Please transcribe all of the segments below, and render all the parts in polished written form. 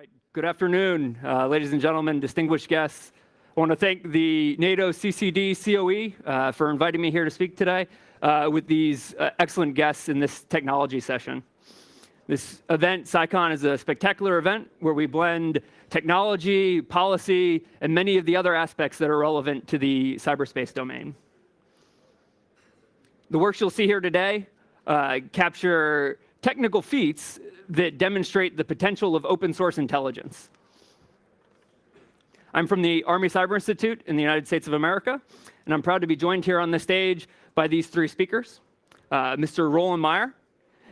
right, good afternoon, ladies and gentlemen, distinguished guests. I want to thank the NATO CCD COE for inviting me here to speak today with these excellent guests in this technology session. This event, CyCon, is a spectacular event where we blend technology, policy, and many of the other aspects that are relevant to the cyberspace domain. The works you'll see here today capture technical feats that demonstrate the potential of open source intelligence. I'm from the Army Cyber Institute in the United States of America, and I'm proud to be joined here on the stage by these three speakers. Mr. Roland Meyer,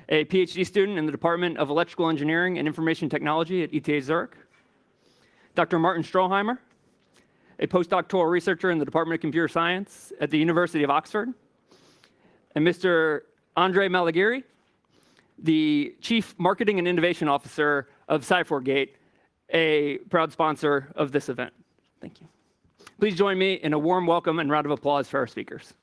a PhD student in the Department of Electrical Engineering and Information Technology at ETH Zurich. Dr. Martin Stroheimer, a postdoctoral researcher in the Department of Computer Science at the University of Oxford. And Mr. Andre Malagiri, the Chief Marketing and Innovation Officer of Cy4Gate, a proud sponsor of this event. Thank you. Please join me in a warm welcome and round of applause for our speakers.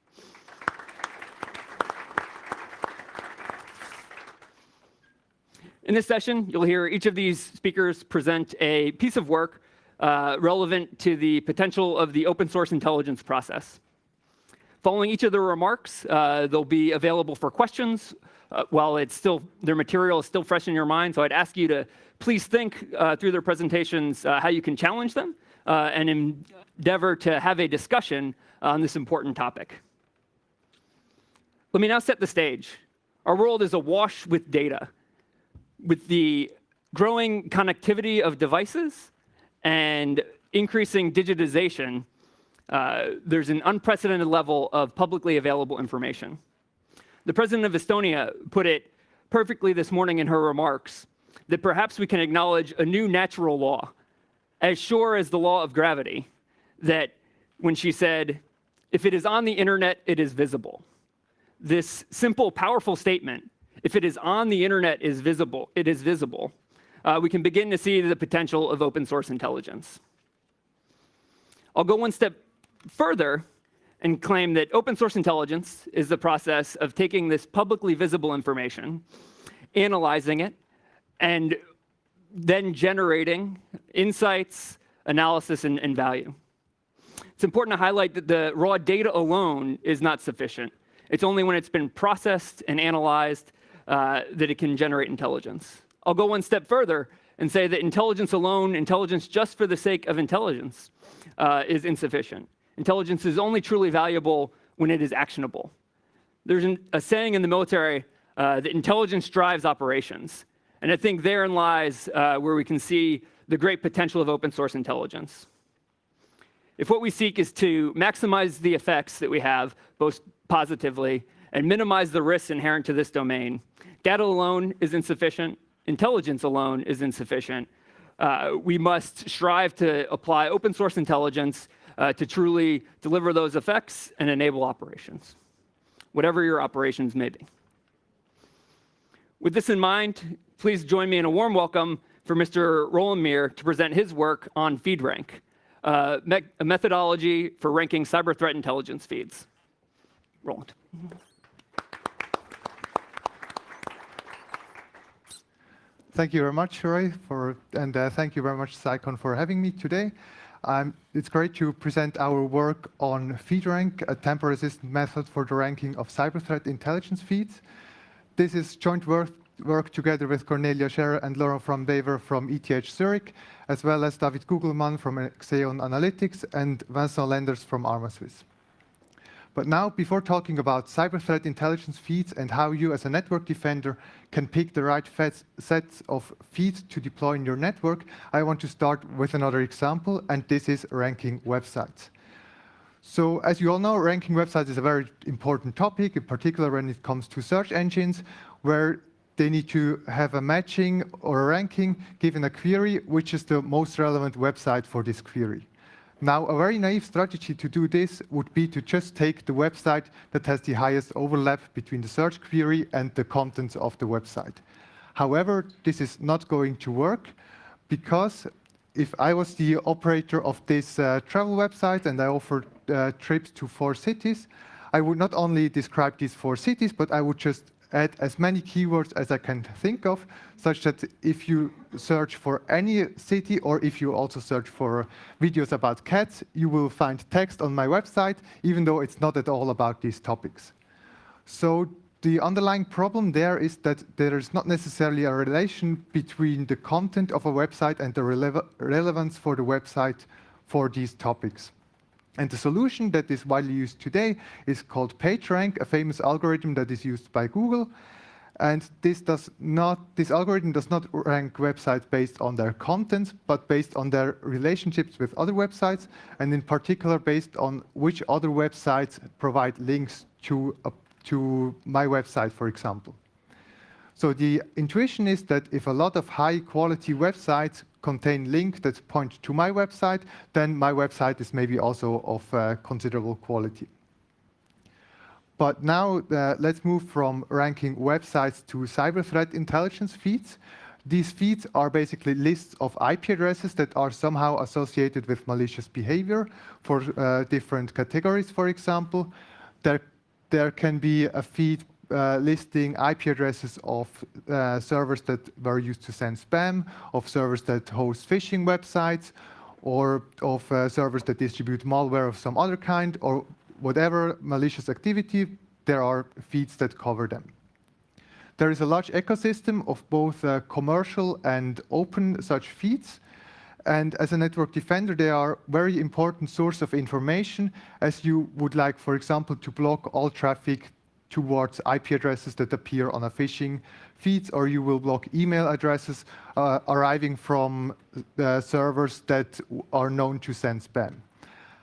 In this session, you'll hear each of these speakers present a piece of work relevant to the potential of the open source intelligence process. Following each of their remarks, they'll be available for questions while their material is still fresh in your mind. So I'd ask you to please think through their presentations how you can challenge them and endeavor to have a discussion on this important topic. Let me now set the stage. Our world is awash with data. With the growing connectivity of devices and increasing digitization, there's an unprecedented level of publicly available information. The president of Estonia put it perfectly this morning in her remarks that perhaps we can acknowledge a new natural law, as sure as the law of gravity, that when she said, if it is on the internet, it is visible. This simple, powerful statement, if it is on the internet, it is visible. We can begin to see the potential of open source intelligence. I'll go one step further and claim that open source intelligence is the process of taking this publicly visible information, analyzing it, and then generating insights, analysis, and value. It's important to highlight that the raw data alone is not sufficient. It's only when it's been processed and analyzed that it can generate intelligence. I'll go one step further and say that intelligence alone, intelligence just for the sake of intelligence, is insufficient. Intelligence is only truly valuable when it is actionable. There's a saying in the military that intelligence drives operations. And I think therein lies where we can see the great potential of open source intelligence. If what we seek is to maximize the effects that we have, both positively, and minimize the risks inherent to this domain, data alone is insufficient. Intelligence alone is insufficient. We must strive to apply open source intelligence to truly deliver those effects and enable operations, whatever your operations may be. With this in mind, please join me in a warm welcome for Mr. Roland Meyer to present his work on FeedRank, a methodology for ranking cyber threat intelligence feeds. Roland. Thank you very much, Roy, and thank you very much, CyCon, for having me today. It's great to present our work on FeedRank, a tamper-resistant method for the ranking of cyber threat intelligence feeds. This is joint work together with Cornelia Scherer and Laura von Bever from ETH Zurich, as well as David Gugelmann from Xeon Analytics and Vincent Lenders from ArmaSwiss. But now, before talking about cyber threat intelligence feeds and how you as a network defender can pick the right sets of feeds to deploy in your network, I want to start with another example, and this is ranking websites. So as you all know, ranking websites is a very important topic, in particular when it comes to search engines, where they need to have a matching or a ranking given a query, which is the most relevant website for this query. Now, a very naive strategy to do this would be to just take the website that has the highest overlap between the search query and the contents of the website. However, this is not going to work, because if I was the operator of this travel website and I offered trips to 4 cities, I would not only describe these 4 cities, but I would just add as many keywords as I can think of, such that if you search for any city or if you also search for videos about cats, you will find text on my website, even though it's not at all about these topics. So the underlying problem there is that there is not necessarily a relation between the content of a website and the relevance for the website for these topics. And the solution that is widely used today is called PageRank, a famous algorithm that is used by Google. And this algorithm does not rank websites based on their content, but based on their relationships with other websites, and in particular based on which other websites provide links to my website, for example. So the intuition is that if a lot of high-quality websites contain links that point to my website, then my website is maybe also of considerable quality. But now let's move from ranking websites to cyber threat intelligence feeds. These feeds are basically lists of IP addresses that are somehow associated with malicious behavior for different categories, for example. There can be a feed listing IP addresses of servers that were used to send spam, of servers that host phishing websites, or of servers that distribute malware of some other kind, or whatever malicious activity. There are feeds that cover them. There is a large ecosystem of both commercial and open such feeds. And as a network defender, they are a very important source of information, as you would like, for example, to block all traffic towards IP addresses that appear on a phishing feeds, or you will block email addresses arriving from servers that are known to send spam.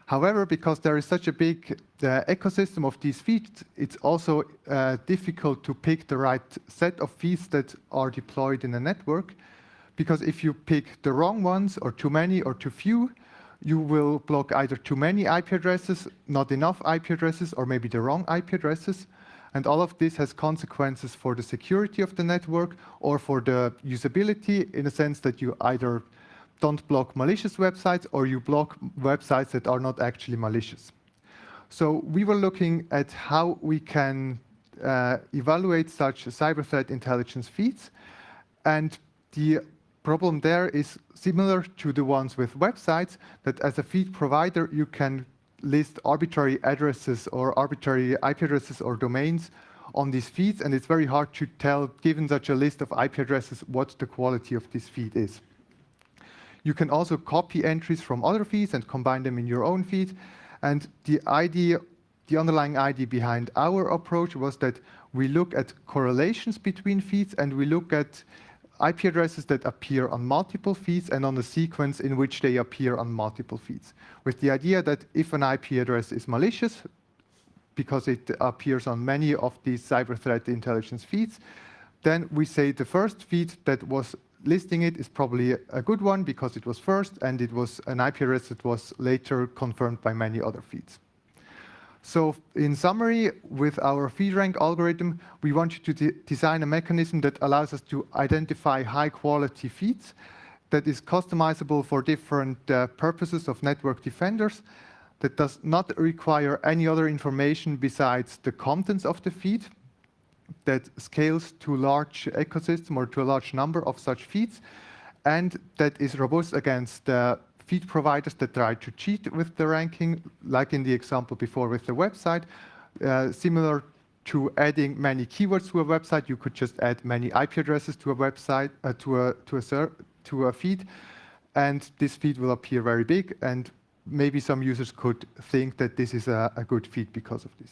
However, because there is such a big ecosystem of these feeds, it's also difficult to pick the right set of feeds that are deployed in a network. Because if you pick the wrong ones, or too many, or too few, you will block either too many IP addresses, not enough IP addresses, or maybe the wrong IP addresses. And all of this has consequences for the security of the network or for the usability, in a sense that you either don't block malicious websites or you block websites that are not actually malicious. So we were looking at how we can evaluate such cyber threat intelligence feeds. And the problem there is similar to the ones with websites, that as a feed provider, you can list arbitrary addresses or arbitrary IP addresses or domains on these feeds, and it's very hard to tell, given such a list of IP addresses, what the quality of this feed is. You can also copy entries from other feeds and combine them in your own feed, and the underlying idea behind our approach was that we look at correlations between feeds, and we look at IP addresses that appear on multiple feeds and on the sequence in which they appear on multiple feeds, with the idea that if an IP address is malicious, because it appears on many of these cyber threat intelligence feeds, then we say the first feed that was listing it is probably a good one because it was first, and it was an IP address that was later confirmed by many other feeds. So in summary, with our FeedRank algorithm, we wanted to design a mechanism that allows us to identify high-quality feeds that is customizable for different purposes of network defenders, that does not require any other information besides the contents of the feed, that scales to a large ecosystem or to a large number of such feeds, and that is robust against feed providers that try to cheat with the ranking, like in the example before with the website. Similar to adding many keywords to a website, you could just add many IP addresses to a website, to a feed, and this feed will appear very big, and maybe some users could think that this is a good feed because of this.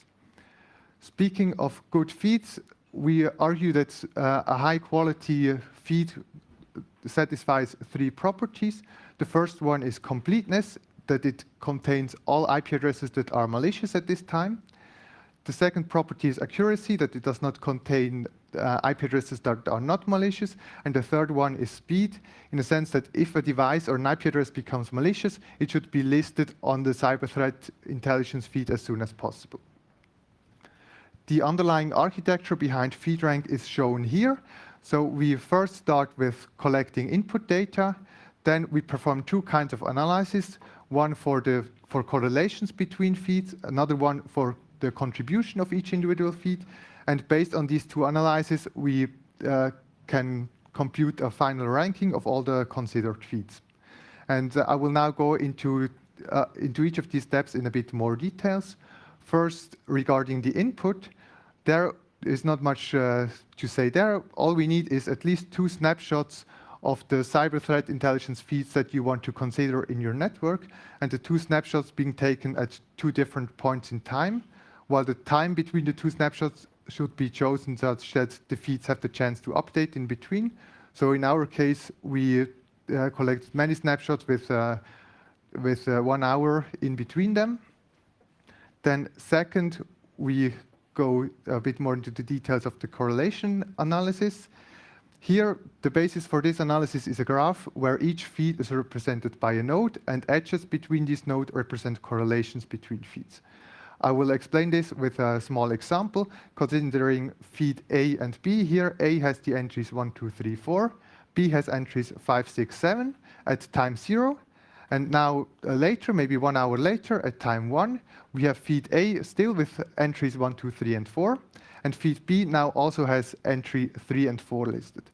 Speaking of good feeds, we argue that a high-quality feed satisfies three properties. The first one is completeness, that it contains all IP addresses that are malicious at this time. The second property is accuracy, that it does not contain IP addresses that are not malicious. And the third one is speed, in the sense that if a device or an IP address becomes malicious, it should be listed on the cyber threat intelligence feed as soon as possible. The underlying architecture behind FeedRank is shown here. So we first start with collecting input data. Then we perform two kinds of analysis, one for correlations between feeds, another one for the contribution of each individual feed. And based on these two analyses, we can compute a final ranking of all the considered feeds. And I will now go into each of these steps in a bit more details. First, regarding the input, there is not much to say there. All we need is at least 2 snapshots of the cyber threat intelligence feeds that you want to consider in your network, and the 2 snapshots being taken at 2 different points in time, while the time between the 2 snapshots should be chosen such that the feeds have the chance to update in between. So in our case, we collect many snapshots with 1 hour in between them. Then second, we go a bit more into the details of the correlation analysis. Here, the basis for this analysis is a graph where each feed is represented by a node, and edges between these nodes represent correlations between feeds. I will explain this with a small example, considering feed A and B here. A has the entries 1, 2, 3, 4. B has entries 5, 6, 7 at time 0. And now later, maybe 1 hour later, at time 1, we have feed A still with entries 1, 2, 3, and 4. And feed B now also has entry 3 and 4 listed.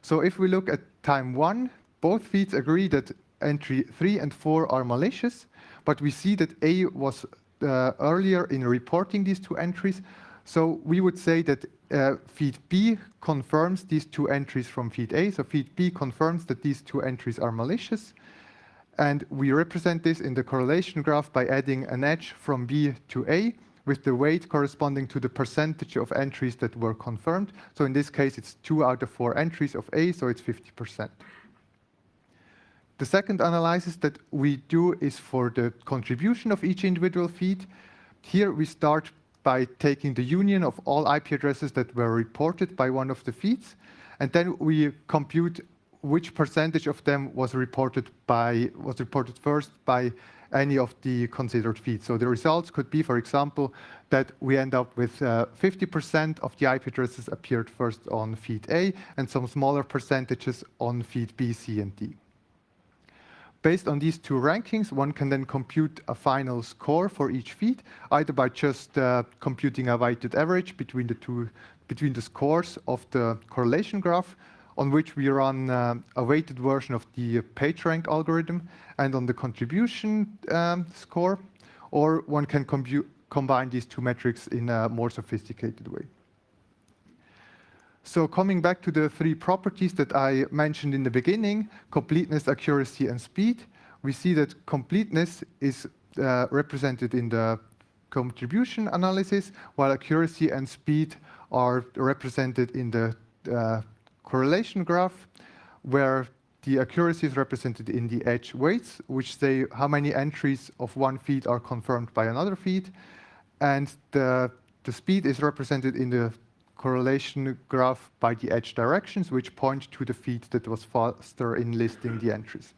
So if we look at time 1, both feeds agree that entry 3 and 4 are malicious, but we see that A was earlier in reporting these 2 entries. So we would say that feed B confirms these 2 entries from feed A. So feed B confirms that these 2 entries are malicious. And we represent this in the correlation graph by adding an edge from B to A with the weight corresponding to the percentage of entries that were confirmed. So in this case, it's 2 out of 4 entries of A, so it's 50%. The second analysis that we do is for the contribution of each individual feed. Here we start by taking the union of all IP addresses that were reported by one of the feeds, and then we compute which percentage of them was reported first by any of the considered feeds. So the results could be, for example, that we end up with 50% of the IP addresses appeared first on feed A and some smaller percentages on feed B, C, and D. Based on these 2 rankings, one can then compute a final score for each feed, either by just computing a weighted average between the scores of the correlation graph, on which we run a weighted version of the PageRank algorithm, and on the contribution score, or one can combine these 2 metrics in a more sophisticated way. So coming back to the 3 properties that I mentioned in the beginning, completeness, accuracy, and speed, we see that completeness is represented in the contribution analysis, while accuracy and speed are represented in the correlation graph, where the accuracy is represented in the edge weights, which say how many entries of one feed are confirmed by another feed, and the speed is represented in the correlation graph by the edge directions, which point to the feed that was faster in listing the entries.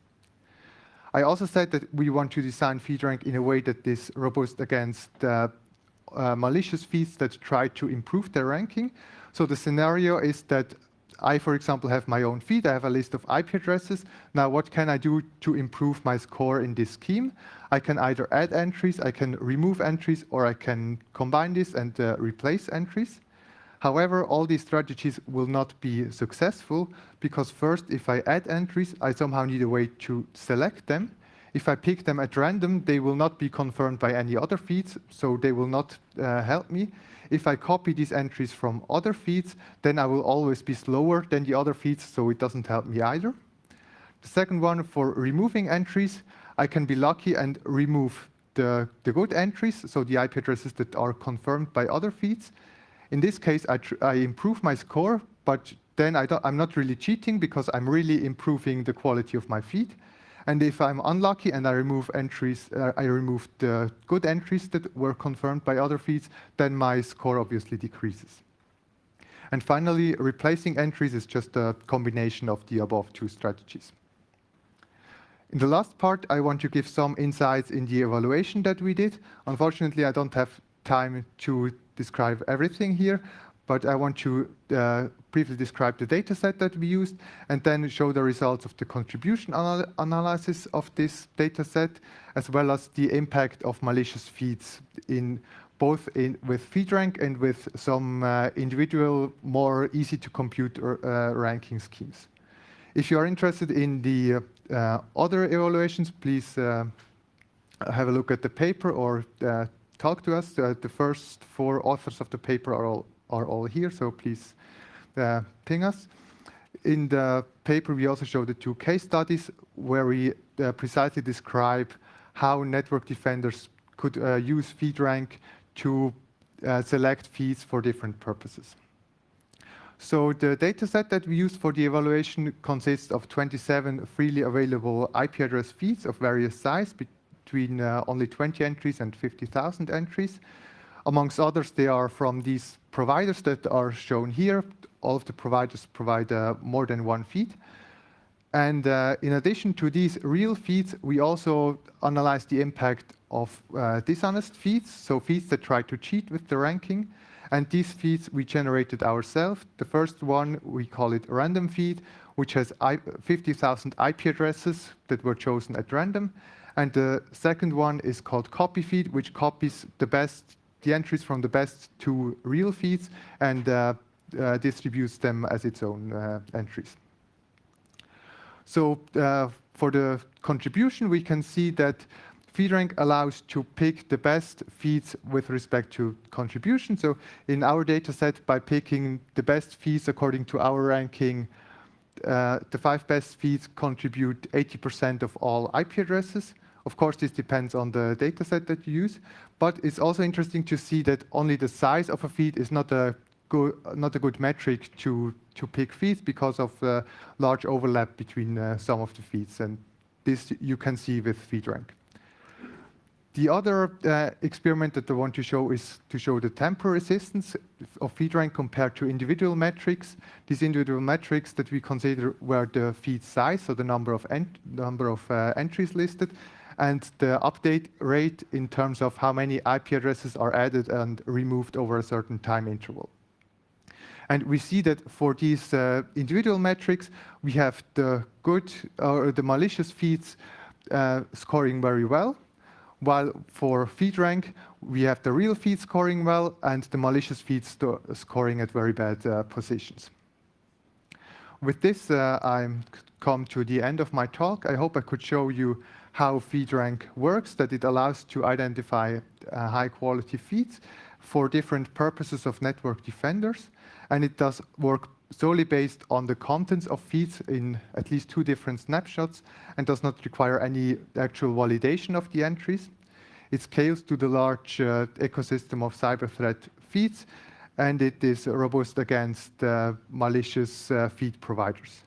I also said that we want to design feed rank in a way that is robust against malicious feeds that try to improve their ranking. So the scenario is that I, for example, have my own feed. I have a list of IP addresses. Now, what can I do to improve my score in this scheme? I can either add entries, I can remove entries, or I can combine this and replace entries. However, all these strategies will not be successful because first, if I add entries, I somehow need a way to select them. If I pick them at random, they will not be confirmed by any other feeds, so they will not help me. If I copy these entries from other feeds, then I will always be slower than the other feeds, so it doesn't help me either. The second one, for removing entries, I can be lucky and remove the good entries, so the IP addresses that are confirmed by other feeds. In this case, I improve my score, but then I'm not really cheating because I'm really improving the quality of my feed. And if I'm unlucky and I remove entries, I remove the good entries that were confirmed by other feeds, then my score obviously decreases. And finally, replacing entries is just a combination of the above 2 strategies. In the last part, I want to give some insights in the evaluation that we did. Unfortunately, I don't have time to describe everything here, but I want to briefly describe the data set that we used and then show the results of the contribution analysis of this data set, as well as the impact of malicious feeds in both with feed rank and with some individual, more easy to compute ranking schemes. If you are interested in the other evaluations, please have a look at the paper or talk to us. The first 4 authors of the paper are all here, so please ping us. In the paper, we also show the 2 case studies where we precisely describe how network defenders could use feed rank to select feeds for different purposes. So the dataset that we used for the evaluation consists of 27 freely available IP address feeds of various size, between only 20 entries and 50,000 entries. Amongst others, they are from these providers that are shown here. All of the providers provide more than 1 feed. And in addition to these real feeds, we also analyze the impact of dishonest feeds, so feeds that try to cheat with the ranking. And these feeds we generated ourselves. The first one, we call it random feed, which has 50,000 IP addresses that were chosen at random. And the second one is called copy feed, which copies the entries from the best 2 real feeds and distributes them as its own entries. So for the contribution, we can see that FeedRank allows to pick the best feeds with respect to contribution. So in our data set, by picking the best feeds according to our ranking, the 5 best feeds contribute 80% of all IP addresses. Of course, this depends on the data set that you use, but it's also interesting to see that only the size of a feed is not a good metric to pick feeds because of the large overlap between some of the feeds, and this you can see with FeedRank. The other experiment that I want to show is to show the temporal resistance of FeedRank compared to individual metrics. These individual metrics that we consider were the feed size, so the number of entries listed, and the update rate in terms of how many IP addresses are added and removed over a certain time interval. And we see that for these individual metrics, we have the good or the malicious feeds scoring very well, while for FeedRank, we have the real feeds scoring well and the malicious feeds scoring at very bad positions. With this, I'm come to the end of my talk. I hope I could show you how FeedRank works, that it allows to identify high-quality feeds for different purposes of network defenders. And it does work solely based on the contents of feeds in at least 2 different snapshots and does not require any actual validation of the entries. It scales to the large ecosystem of cyber threat feeds, and it is robust against malicious feed providers.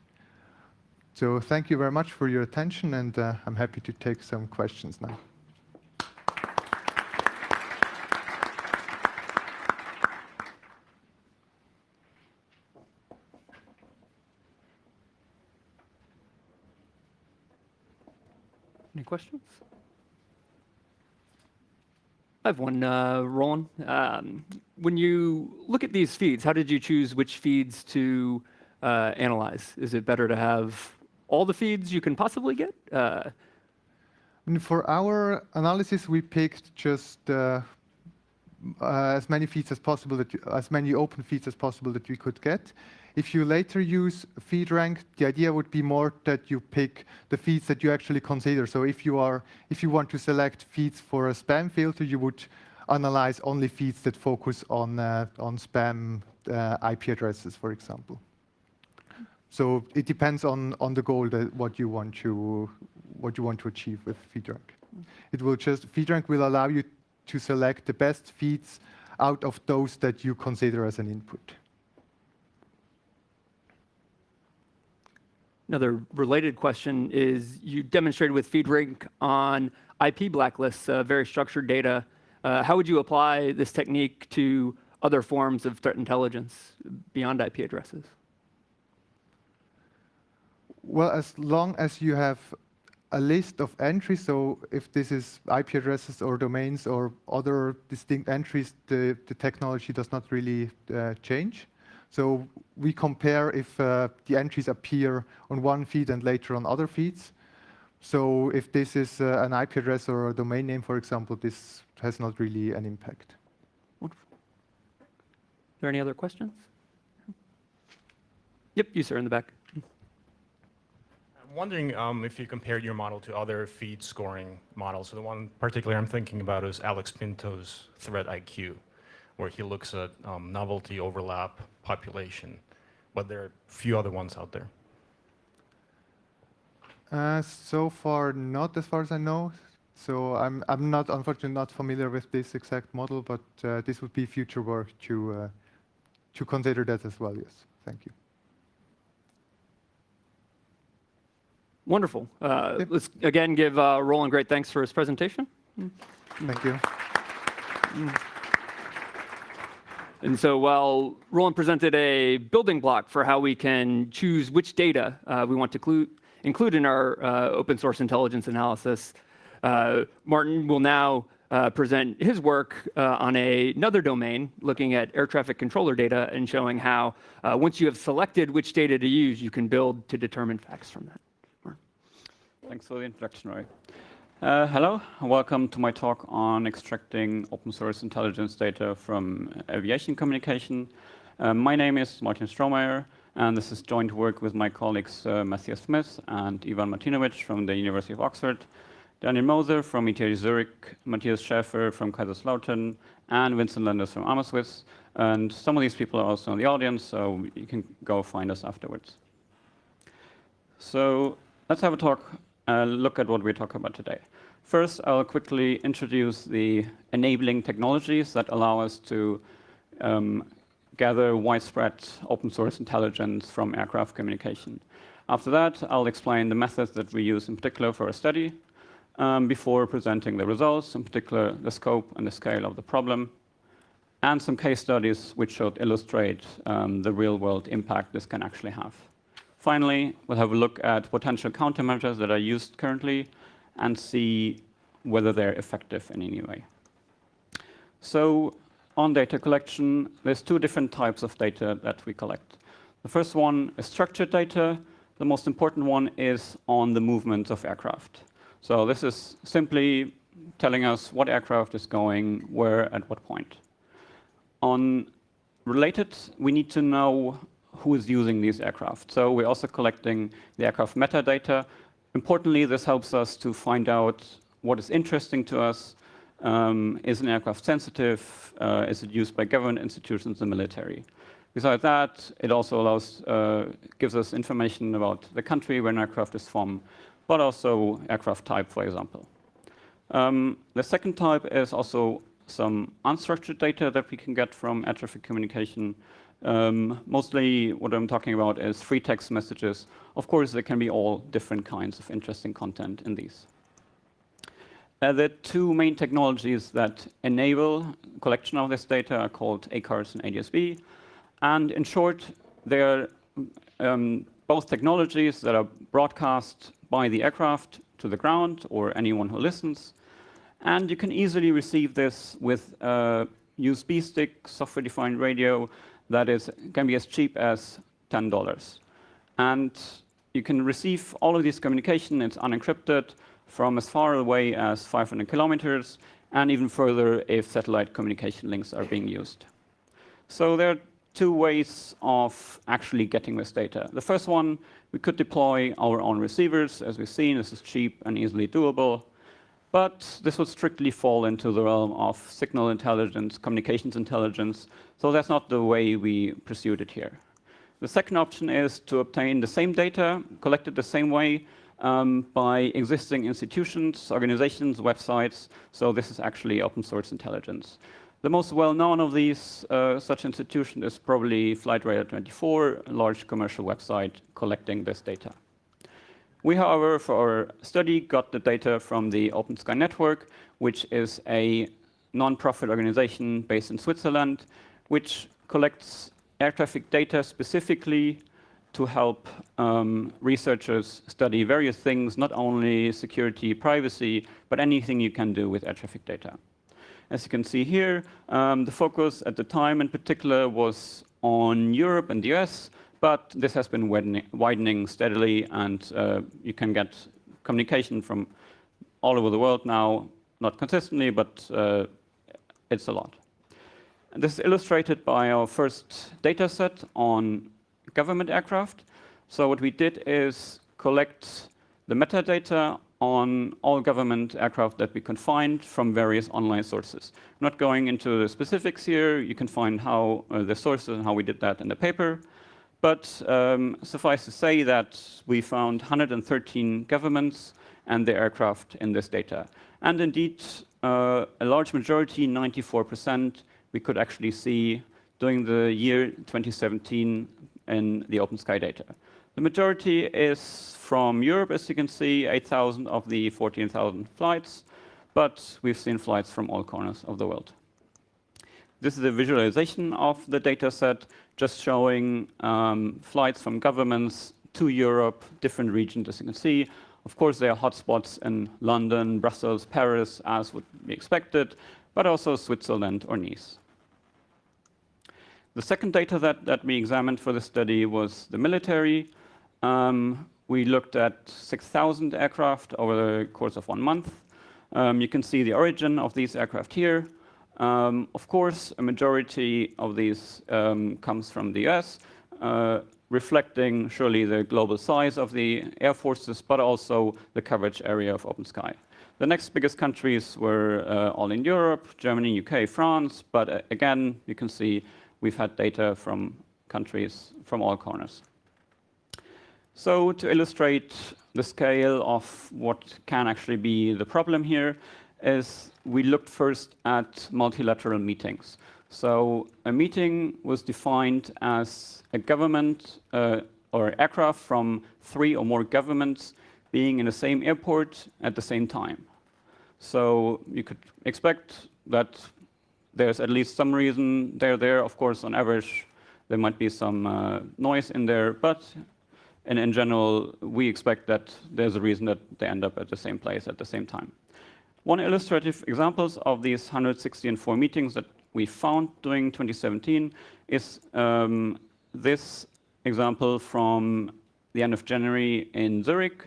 So thank you very much for your attention, and I'm happy to take some questions now. Any questions? I have one, Roland. When you look at these feeds, how did you choose which feeds to analyze? Is it better to have all the feeds you can possibly get? For our analysis, we picked just as many feeds as possible, as many open feeds as possible that we could get. If you later use FeedRank, the idea would be more that you pick the feeds that you actually consider. So if you want to select feeds for a spam filter, you would analyze only feeds that focus on spam IP addresses, for example. So it depends on the goal that what you want to achieve with FeedRank. FeedRank will allow you to select the best feeds out of those that you consider as an input. Another related question is, you demonstrated with FeedRank on IP blacklists, very structured data. How would you apply this technique to other forms of threat intelligence beyond IP addresses? Well, as long as you have a list of entries, so if this is IP addresses or domains or other distinct entries, the technology does not really change. So we compare if the entries appear on one feed and later on other feeds. So if this is an IP address or a domain name, for example, this has not really an impact. there any other questions? Yep, you, sir, in the back. I'm wondering if you compared your model to other feed scoring models. So the one particularly I'm thinking about is Alex Pinto's Threat IQ, where he looks at novelty, overlap, population. But there are a few other ones out there. So far, not as far as I know. So I'm not, unfortunately, not familiar with this exact model, but this would be future work to consider that as well. Yes, thank you. Wonderful. Let's again give Roland great thanks for his presentation. Thank you. And so while Roland presented a building block for how we can choose which data we want to include in our open source intelligence analysis, Martin will now present his work on another domain, looking at air traffic controller data and showing how once you have selected which data to use, you can build to determine facts from that. Thanks for the introduction, Roy. Hello, welcome to my talk on extracting open source intelligence data from aviation communication. My name is Martin Strohmeyer, and this is joint work with my colleagues Matthias Smith and Ivan Martinovic from the University of Oxford, Daniel Moser from ETH Zurich, Matthias Schäfer from Kaiserslautern, and Vincent Lenders from Amerswiss. And some of these people are also in the audience, so you can go find us afterwards. So let's have a look at what we're talking about today. First, I'll quickly introduce the enabling technologies that allow us to gather widespread open source intelligence from aircraft communication. After that, I'll explain the methods that we use in particular for a study before presenting the results, in particular the scope and the scale of the problem, and some case studies which should illustrate the real-world impact this can actually have. Finally, we'll have a look at potential countermeasures that are used currently and see whether they're effective in any way. So on data collection, there's two different types of data that we collect. The first one is structured data. The most important one is on the movement of aircraft. So this is simply telling us what aircraft is going where at what point. On related, we need to know who is using these aircraft. So we're also collecting the aircraft metadata. Importantly, this helps us to find out what is interesting to us. Is an aircraft sensitive? Is it used by government institutions and military? Besides that, it also gives us information about the country where an aircraft is from, but also aircraft type, for example. The second type is also some unstructured data that we can get from air traffic communication. Mostly what I'm talking about is free text messages. Of course, there can be all different kinds of interesting content in these. The two main technologies that enable collection of this data are called ACARS and ADSB. And in short, they're both technologies that are broadcast by the aircraft to the ground or anyone who listens. And you can easily receive this with a USB stick, software-defined radio, that can be as cheap as $10. And you can receive all of this communication. It's unencrypted from as far away as 500 kilometers, and even further if satellite communication links are being used. So there are two ways of actually getting this data. The first one, we could deploy our own receivers. As we've seen, this is cheap and easily doable. But this would strictly fall into the realm of signal intelligence, communications intelligence. So that's not the way we pursued it here. The second option is to obtain the same data, collected the same way, by existing institutions, organizations, websites. So this is actually open source intelligence. The most well-known of these such institutions is probably Flightradar24, a large commercial website collecting this data. We, however, for our study, got the data from the Open Sky Network, which is a non-profit organization based in Switzerland, which collects air traffic data specifically to help researchers study various things, not only security, privacy, but anything you can do with air traffic data. As you can see here, the focus at the time in particular was on Europe and the US, but this has been widening steadily, and you can get communication from all over the world now, not consistently, but it's a lot. And this is illustrated by our first data set on government aircraft. So what we did is collect the metadata on all government aircraft that we can find from various online sources. I'm not going into the specifics here. You can find how the sources and how we did that in the paper. But suffice to say that we found 113 governments and their aircraft in this data. And indeed, a large majority, 94%, we could actually see during the year 2017 in the Open Sky data. The majority is from Europe, as you can see, 8,000 of the 14,000 flights, but we've seen flights from all corners of the world. This is a visualization of the data set, just showing flights from governments to Europe, different regions, as you can see. Of course, there are hotspots in London, Brussels, Paris, as would be expected, but also Switzerland or Nice. The second data that we examined for the study was the military. We looked at 6,000 aircraft over the course of 1 month. You can see the origin of these aircraft here. Of course, a majority of these comes from the US, reflecting surely the global size of the air forces, but also the coverage area of Open Sky. The next biggest countries were all in Europe, Germany, UK, France, but again, you can see we've had data from countries from all corners. So to illustrate the scale of what can actually be the problem here is we looked first at multilateral meetings. So a meeting was defined as a government or aircraft from 3 or more governments being in the same airport at the same time. So you could expect that there's at least some reason they're there. Of course, on average, there might be some noise in there, but in general, we expect that there's a reason that they end up at the same place at the same time. One illustrative examples of these 164 meetings that we found during 2017 is this example from the end of January in Zurich,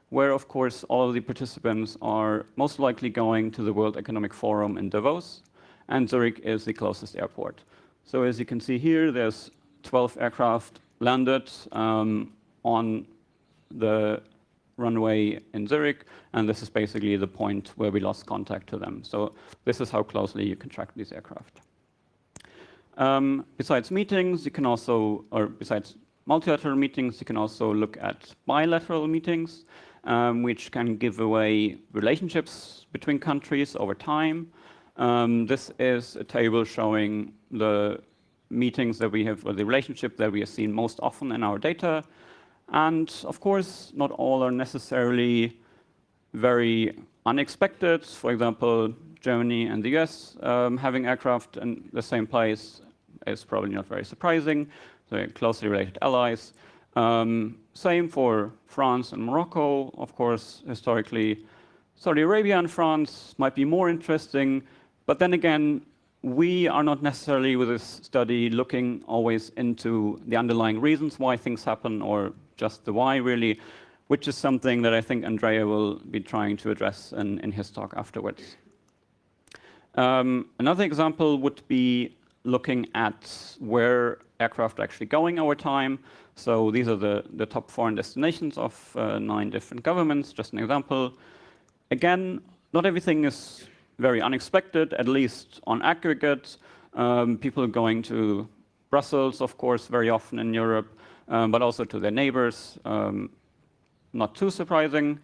where, of course, all of the participants are most likely going to the World Economic Forum in Davos, and Zurich is the closest airport. So as you can see here, there's 12 aircraft landed on the runway in Zurich, and this is basically the point where we lost contact to them. So this is how closely you can track these aircraft. Besides meetings, you can also, or besides multilateral meetings, you can also look at bilateral meetings, which can give away relationships between countries over time. This is a table showing the meetings that we have, or the relationship that we have seen most often in our data. And of course, not all are necessarily very unexpected. For example, Germany and the US having aircraft in the same place is probably not very surprising. They're closely related allies. Same for France and Morocco. Of course, historically, Saudi Arabia and France might be more interesting. But then again, we are not necessarily with this study looking always into the underlying reasons why things happen, or just the why really, which is something that I think Andrea will be trying to address in his talk afterwards. Another example would be looking at where aircraft are actually going over time. So these are the top foreign destinations of 9 different governments, just an example. Again, not everything is very unexpected, at least on aggregate. People going to Brussels, of course, very often in Europe, but also to their neighbors. Not too surprising.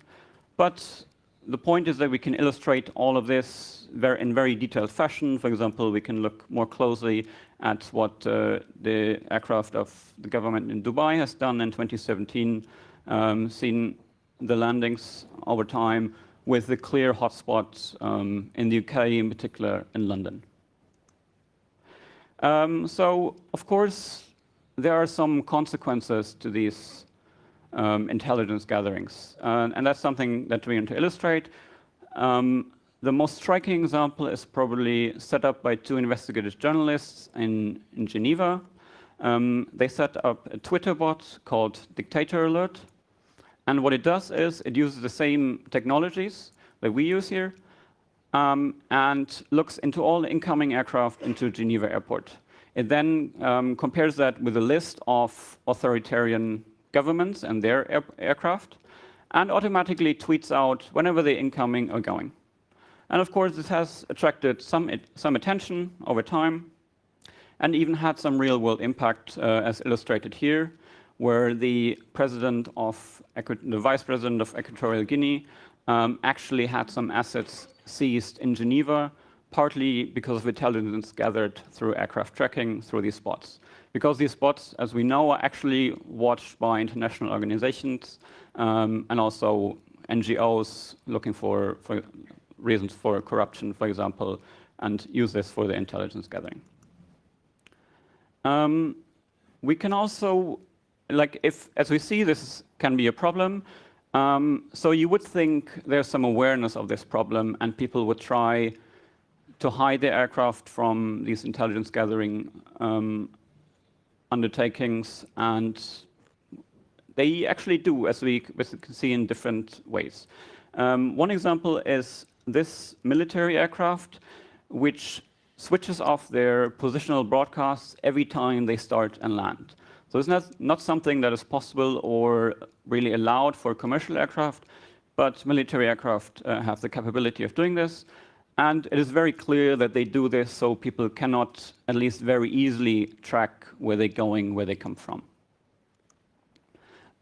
But the point is that we can illustrate all of this in very detailed fashion. For example, we can look more closely at what the aircraft of the government in Dubai has done in 2017, seen the landings over time, with the clear hotspots in the UK, in particular in London. So, of course, there are some consequences to these intelligence gatherings, and that's something that we want to illustrate. The most striking example is probably set up by 2 investigative journalists in Geneva. They set up a Twitter bot called Dictator Alert. And what it does is it uses the same technologies that we use here, and looks into all the incoming aircraft into Geneva Airport. It then compares that with a list of authoritarian governments and their aircraft, and automatically tweets out whenever they're incoming or going. And of course, this has attracted some attention over time, and even had some real-world impact, as illustrated here, where the vice president of Equatorial Guinea actually had some assets seized in Geneva, partly because of intelligence gathered through aircraft tracking through these spots. Because these spots, as we know, are actually watched by international organizations and also NGOs looking for reasons for corruption, for example, and use this for the intelligence gathering. We can also, as we see, this can be a problem. So you would think there's some awareness of this problem, and people would try to hide their aircraft from these intelligence gathering undertakings, and they actually do, as we can see, in different ways. One example is this military aircraft, which switches off their positional broadcasts every time they start and land. So it's not something that is possible or really allowed for commercial aircraft, but military aircraft have the capability of doing this. And it is very clear that they do this so people cannot, at least very easily, track where they're going, where they come from.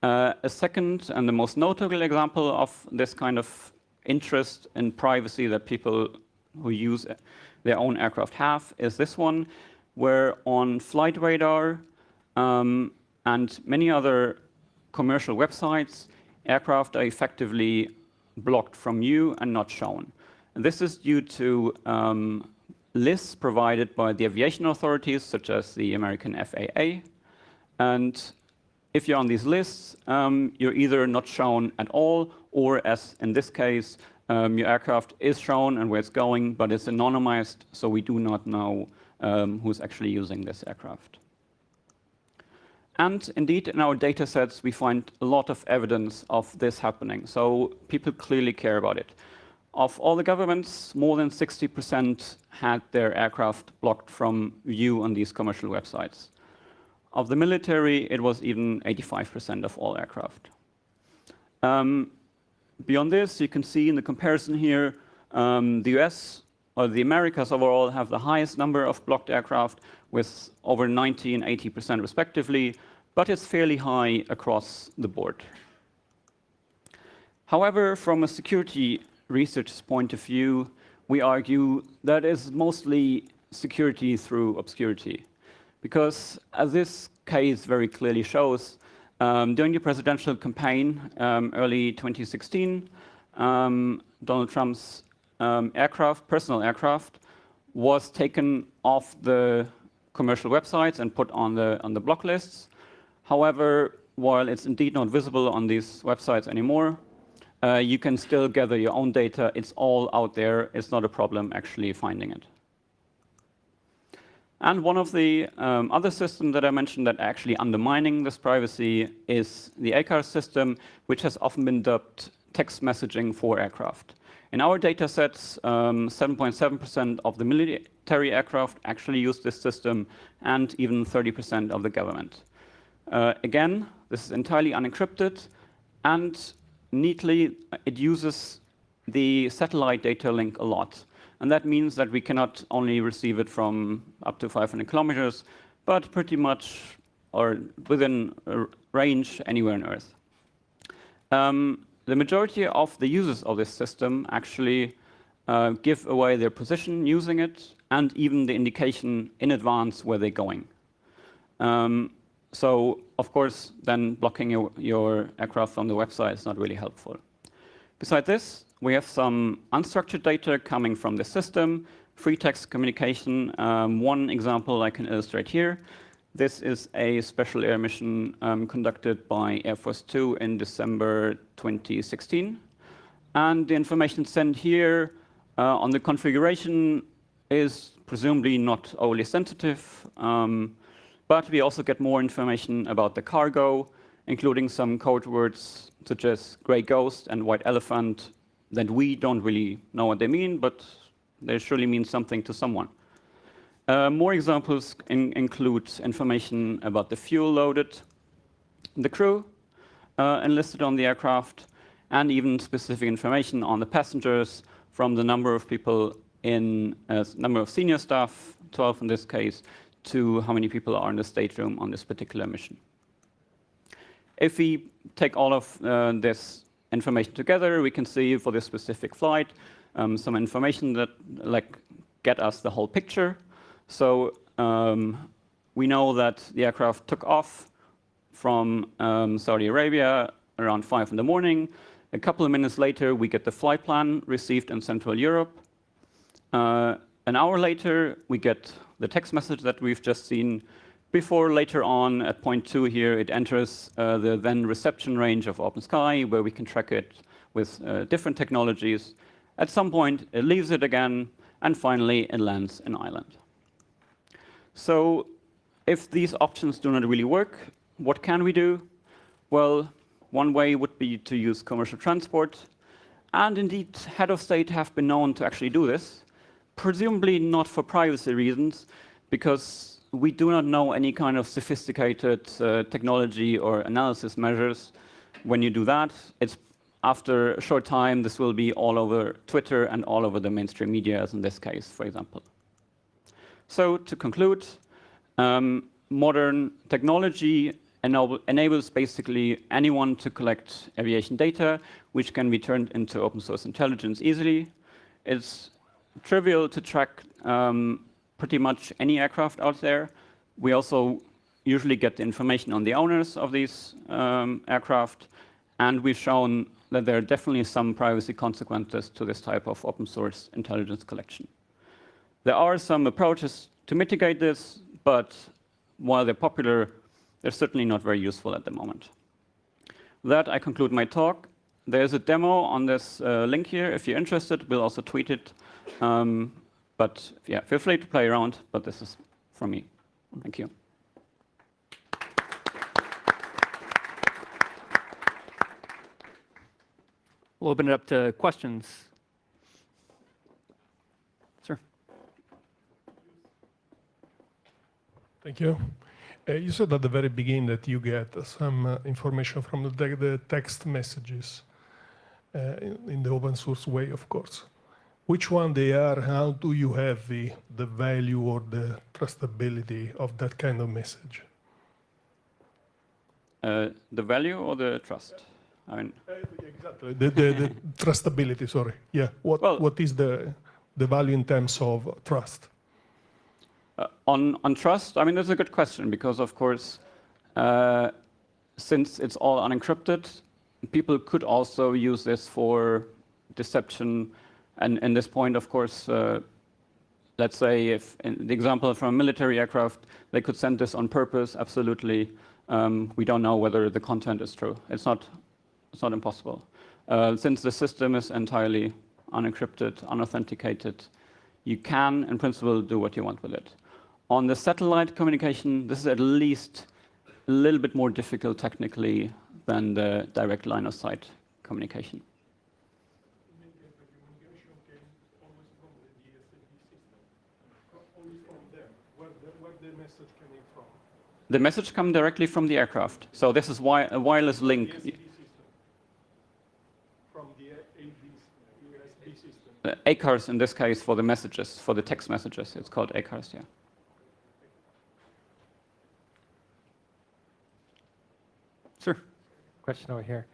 A second and the most notable example of this kind of interest in privacy that people who use their own aircraft have is this one, where on flight radar and many other commercial websites, aircraft are effectively blocked from view and not shown. And this is due to lists provided by the aviation authorities, such as the American FAA. And if you're on these lists, you're either not shown at all, or as in this case, your aircraft is shown and where it's going, but it's anonymized, so we do not know who's actually using this aircraft. And indeed, in our data sets, we find a lot of evidence of this happening. So people clearly care about it. Of all the governments, more than 60% had their aircraft blocked from view on these commercial websites. Of the military, it was even 85% of all aircraft. Beyond this, you can see in the comparison here, the US or the Americas overall have the highest number of blocked aircraft with over 90% and 80% respectively, but it's fairly high across the board. However, from a security research's point of view, we argue that is mostly security through obscurity. Because as this case very clearly shows, during the presidential campaign early 2016, Donald Trump's personal aircraft, was taken off the commercial websites and put on the block lists. However, while it's indeed not visible on these websites anymore, you can still gather your own data. It's all out there. It's not a problem actually finding it. And one of the other systems that I mentioned that actually undermining this privacy is the ACARS system, which has often been dubbed text messaging for aircraft. In our data sets, 7.7% of the military aircraft actually use this system, and even 30% of the government. Again, this is entirely unencrypted, and neatly, it uses the satellite data link a lot. And that means that we cannot only receive it from up to 500 kilometers, but pretty much or within a range anywhere on Earth. The majority of the users of this system actually give away their position using it, and even the indication in advance where they're going. So, of course, then blocking your aircraft on the website is not really helpful. Besides this, we have some unstructured data coming from the system, free text communication. One example I can illustrate here. This is a special air mission conducted by Air Force 2 in December 2016. And the information sent here on the configuration is presumably not overly sensitive. But we also get more information about the cargo, including some code words such as gray ghost and white elephant that we don't really know what they mean, but They surely mean something to someone. More examples include information about the fuel loaded, the crew enlisted on the aircraft, and even specific information on the passengers, from the number of people in number of senior staff, 12 in this case, to how many people are in the stateroom on this particular mission. If we take all of this information together, we can see for this specific flight some information that get us the whole picture. So we know that the aircraft took off from Saudi Arabia around 5 in the morning. A couple of minutes later, we get the flight plan received in Central Europe. An hour later, we get the text message that we've just seen. Before later on, at point 2 here, it enters the then reception range of OpenSky, where we can track it with different technologies. At some point, it leaves it again, and finally, it lands in Ireland. So if these options do not really work, what can we do? Well, one way would be to use commercial transport. And indeed, head of state have been known to actually do this, presumably not for privacy reasons, because we do not know any kind of sophisticated technology or analysis measures. When you do that, it's after a short time, this will be all over Twitter and all over the mainstream media, as in this case, for example. So to conclude, modern technology enables basically anyone to collect aviation data, which can be turned into open source intelligence easily. It's trivial to track pretty much any aircraft out there. We also usually get the information on the owners of these aircraft, and we've shown that there are definitely some privacy consequences to this type of open source intelligence collection. There are some approaches to mitigate this, but while they're popular, they're certainly not very useful at the moment. With that, I conclude my talk. There's a demo on this link here. If you're interested, we'll also tweet it. But yeah, feel free to play around, but this is from me. Thank you. We'll open it up to questions. Sir. Thank you. You said at the very beginning that you get some information from the text messages in the open source way, of course. Which one they are? How do you have the value or the trustability of that kind of message? The value or the trust? I mean, exactly. The trustability. Sorry. Yeah. What is the value in terms of trust? On trust, I mean, that's a good question because, of course, since it's all unencrypted, people could also use this for deception. And in this point, of course, let's say if in the example from a military aircraft, they could send this on purpose. Absolutely, we don't know whether the content is true. It's not impossible. Since the system is entirely unencrypted, unauthenticated, you can, in principle, do what you want with it. On the satellite communication, this is at least a little bit more difficult technically than the direct line of sight communication. The message comes directly from the aircraft. So this is a wireless link. From the USB system. ACARS in this case for the messages, for the text messages. It's called ACARS, yeah. Sure. Question over here.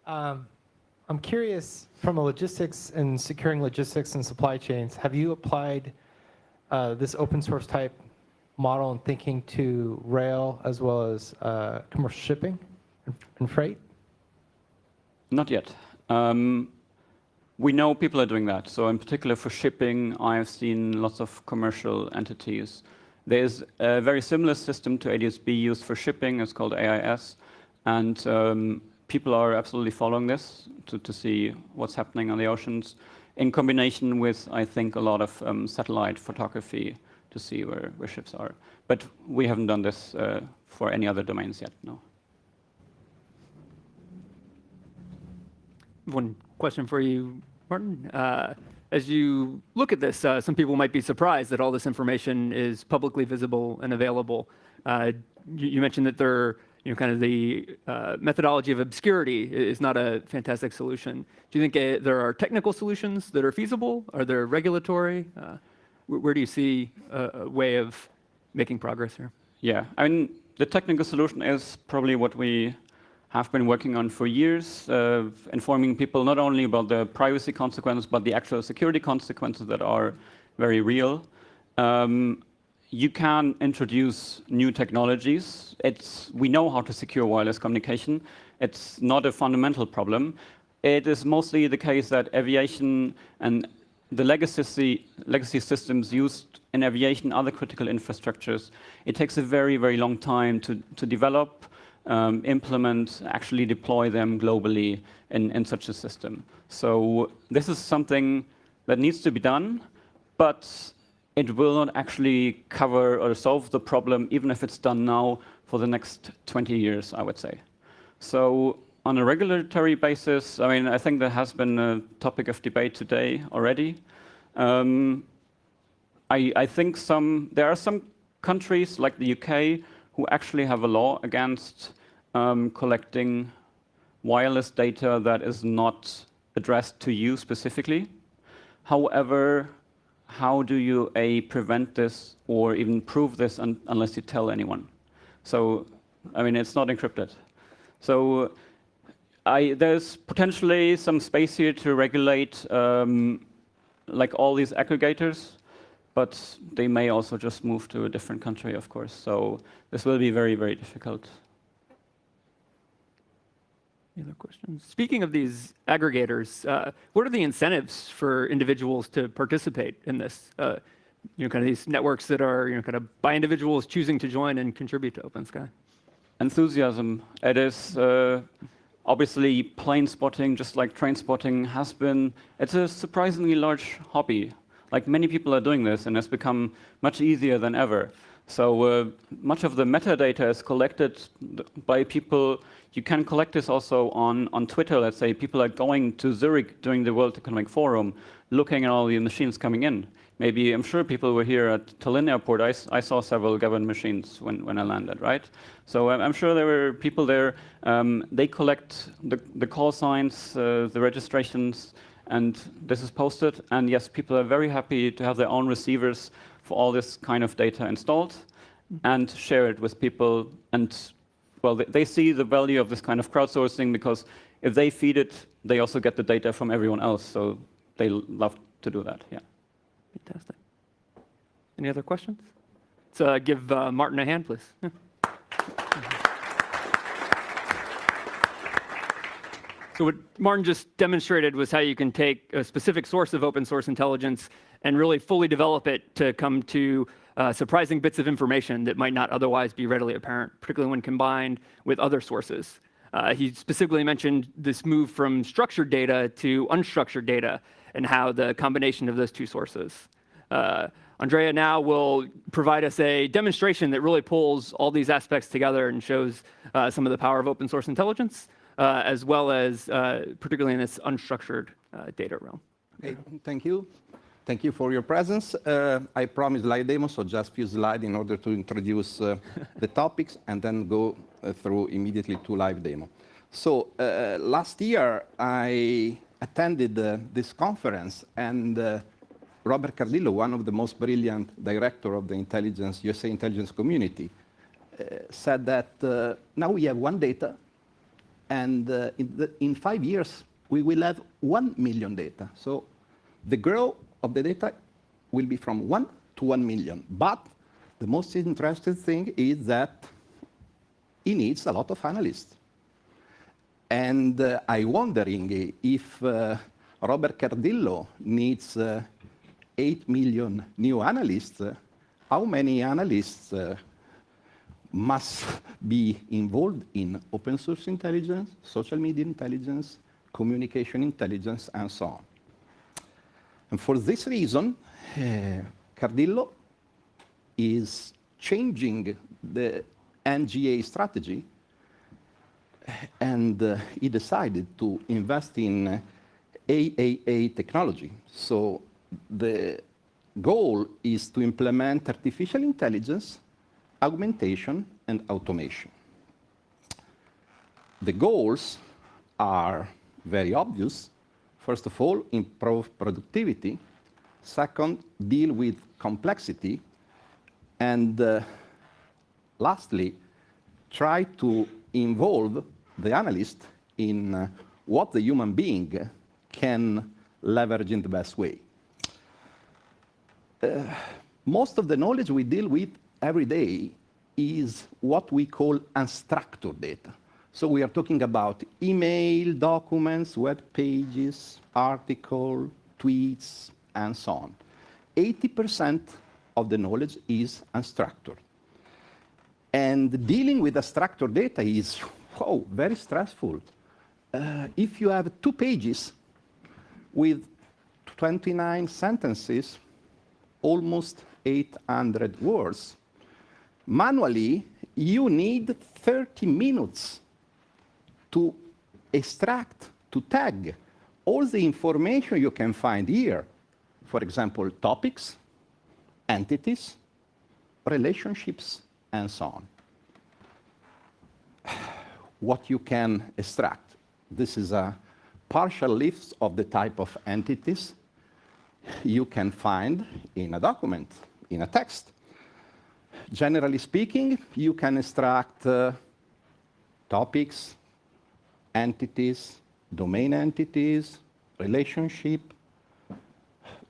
I'm curious, from a logistics and securing logistics and supply chains, have you applied this open source type model and thinking to rail as well as commercial shipping and freight? Not yet. We know people are doing that. So in particular for shipping, I've seen lots of commercial entities. There's a very similar system to ADS-B used for shipping. It's called AIS. And people are absolutely following this to see what's happening on the oceans, in combination with, I think, a lot of satellite photography to see where ships are. But we haven't done this for any other domains yet, no. One question for you, Martin. as you look at this, some people might be surprised that all this information is publicly visible and available. You mentioned that kind of the methodology of obscurity is not a fantastic solution. Do you think there are technical solutions that are feasible? Are there regulatory? Where do you see a way of making progress here? Yeah, I mean, the technical solution is probably what we have been working on for years, informing people not only about the privacy consequences, but the actual security consequences that are very real. You can introduce new technologies. We know how to secure wireless communication. It's not a fundamental problem. It is mostly the case that aviation and the legacy systems used in aviation, other critical infrastructures, it takes a very, very long time to develop, implement, actually deploy them globally in such a system. So this is something that needs to be done, but it will not actually cover or solve the problem, even if it's done now for the next 20 years, I would say. So on a regulatory basis, I mean, I think that has been a topic of debate today already. I think there are some countries like the UK who actually have a law against collecting wireless data that is not addressed to you specifically. However, how do you prevent this or even prove this unless you tell anyone? So, I mean, it's not encrypted. So there's potentially some space here to regulate like all these aggregators, but they may also just move to a different country, of course. So this will be very, very difficult. Any other questions? Speaking of these aggregators, what are the incentives for individuals to participate in this? Kind of these networks that are kind of by individuals choosing to join and contribute to OpenSky. Enthusiasm. It is obviously plane spotting, just like train spotting has been. It's a surprisingly large hobby. Like many people are doing this, and it's become much easier than ever. So much of the metadata is collected by people. You can collect this also on Twitter. Let's say people are going to Zurich during the World Economic Forum, looking at all the machines coming in. Maybe, I'm sure people were here at Tallinn Airport. I saw several government machines when I landed, right? So I'm sure there were people there. They collect the call signs, the registrations, and this is posted. And yes, people are very happy to have their own receivers for all this kind of data installed and share it with people. And well, they see the value of this kind of crowdsourcing because if they feed it, they also get the data from everyone else. So they love to do that, yeah. Fantastic. Any other questions? Let's give Martin a hand, please. Yeah. So what Martin just demonstrated was how you can take a specific source of open source intelligence and really fully develop it to come to surprising bits of information that might not otherwise be readily apparent, particularly when combined with other sources. He specifically mentioned this move from structured data to unstructured data and how the combination of those two sources. Andrea now will provide us a demonstration that really pulls all these aspects together and shows some of the power of open source intelligence, as well as particularly in this unstructured data realm. Okay, thank you. Thank you for your presence. I promised live demo, so just a few slides in order to introduce the topics and then go through immediately to live demo. So last year, I attended this conference, and Robert Cardillo, one of the most brilliant director of the USA intelligence community, said that now we have one data, and in 5 years, we will have 1 million data. So the growth of the data will be from 1 to 1 million. But the most interesting thing is that he needs a lot of analysts. And I'm wondering if Robert Cardillo needs 8 million new analysts, how many analysts must be involved in open source intelligence, social media intelligence, communication intelligence, and so on. And for this reason, Cardillo is changing the NGA strategy, and he decided to invest in AAA technology. So the goal is to implement artificial intelligence, augmentation, and automation. The goals are very obvious. First of all, improve productivity. Second, deal with complexity. And lastly, try to involve the analyst in what the human being can leverage in the best way. Most of the knowledge we deal with every day is what we call unstructured data. So we are talking about email, documents, web pages, articles, tweets, and so on. 80% of the knowledge is unstructured. And dealing with unstructured data is very stressful. If you have 2 pages with 29 sentences, almost 800 words, manually, you need 30 minutes to extract, to tag all the information you can find here. For example, topics, entities, relationships, and so on. What you can extract. This is a partial list of the type of entities you can find in a document, in a text. Generally speaking, you can extract topics, entities, domain entities, relationship,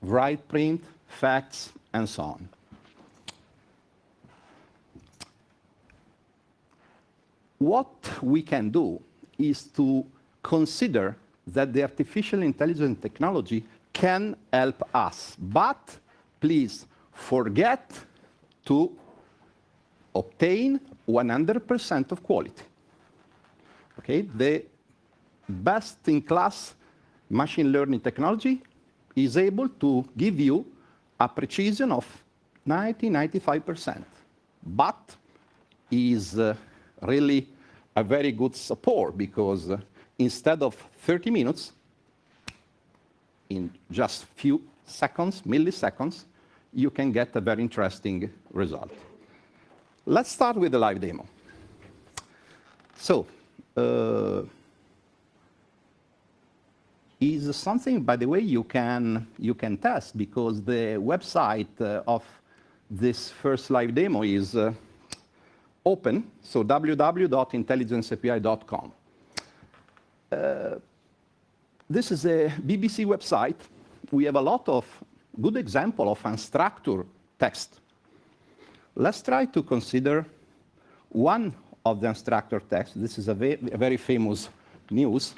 write print, facts, and so on. What we can do is to consider that the artificial intelligence technology can help us, but please forget to obtain 100% of quality. Okay, the best-in-class machine learning technology is able to give you a precision of 90–95%, but is really a very good support because instead of 30 minutes, in just few seconds, milliseconds, you can get a very interesting result. Let's start with the live demo. So, is something, by the way, you can test because the website of this first live demo is open, so www.intelligenceapi.com. This is a BBC website. We have a lot of good examples of unstructured text. Let's try to consider one of the unstructured text. This is a very famous news.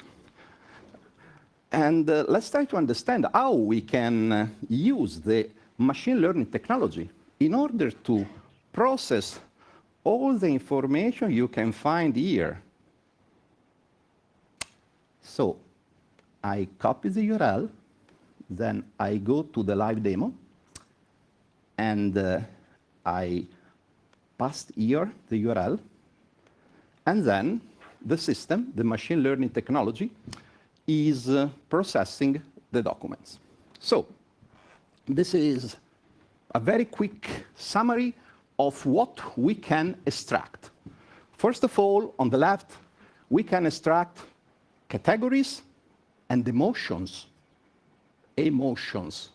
And let's try to understand how we can use the machine learning technology in order to process all the information you can find here. So I copy the URL, then I go to the live demo, and I paste here the URL, and then the system, the machine learning technology, is processing the documents. So this is a very quick summary of what we can extract. First of all, on the left, we can extract categories and emotions. Emotions.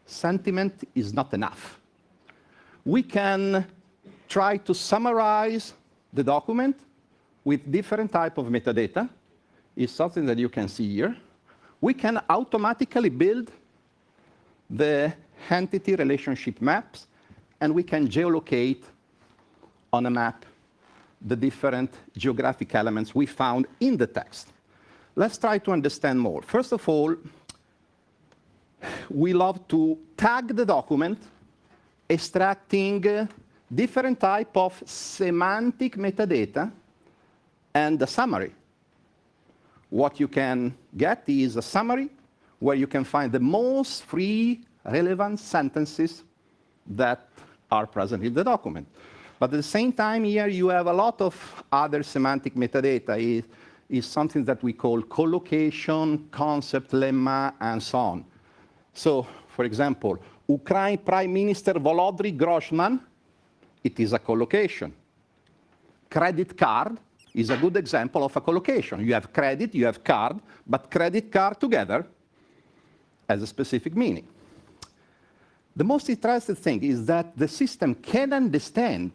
Sentiment is not enough. We can try to summarize the document with different type of metadata. It's something that you can see here. We can automatically build the entity relationship maps, and we can geolocate on a map the different geographic elements we found in the text. Let's try to understand more. First of all, we love to tag the document, extracting different type of semantic metadata and a summary. What you can get is a summary where you can find the most free relevant sentences that are present in the document. But at the same time, here you have a lot of other semantic metadata. is something that we call collocation, concept, lemma, and so on. So, for example, Ukraine Prime Minister Volodymyr Groysman, it is a collocation. Credit card is a good example of a collocation. You have credit, you have card, but credit card together has a specific meaning. The most interesting thing is that the system can understand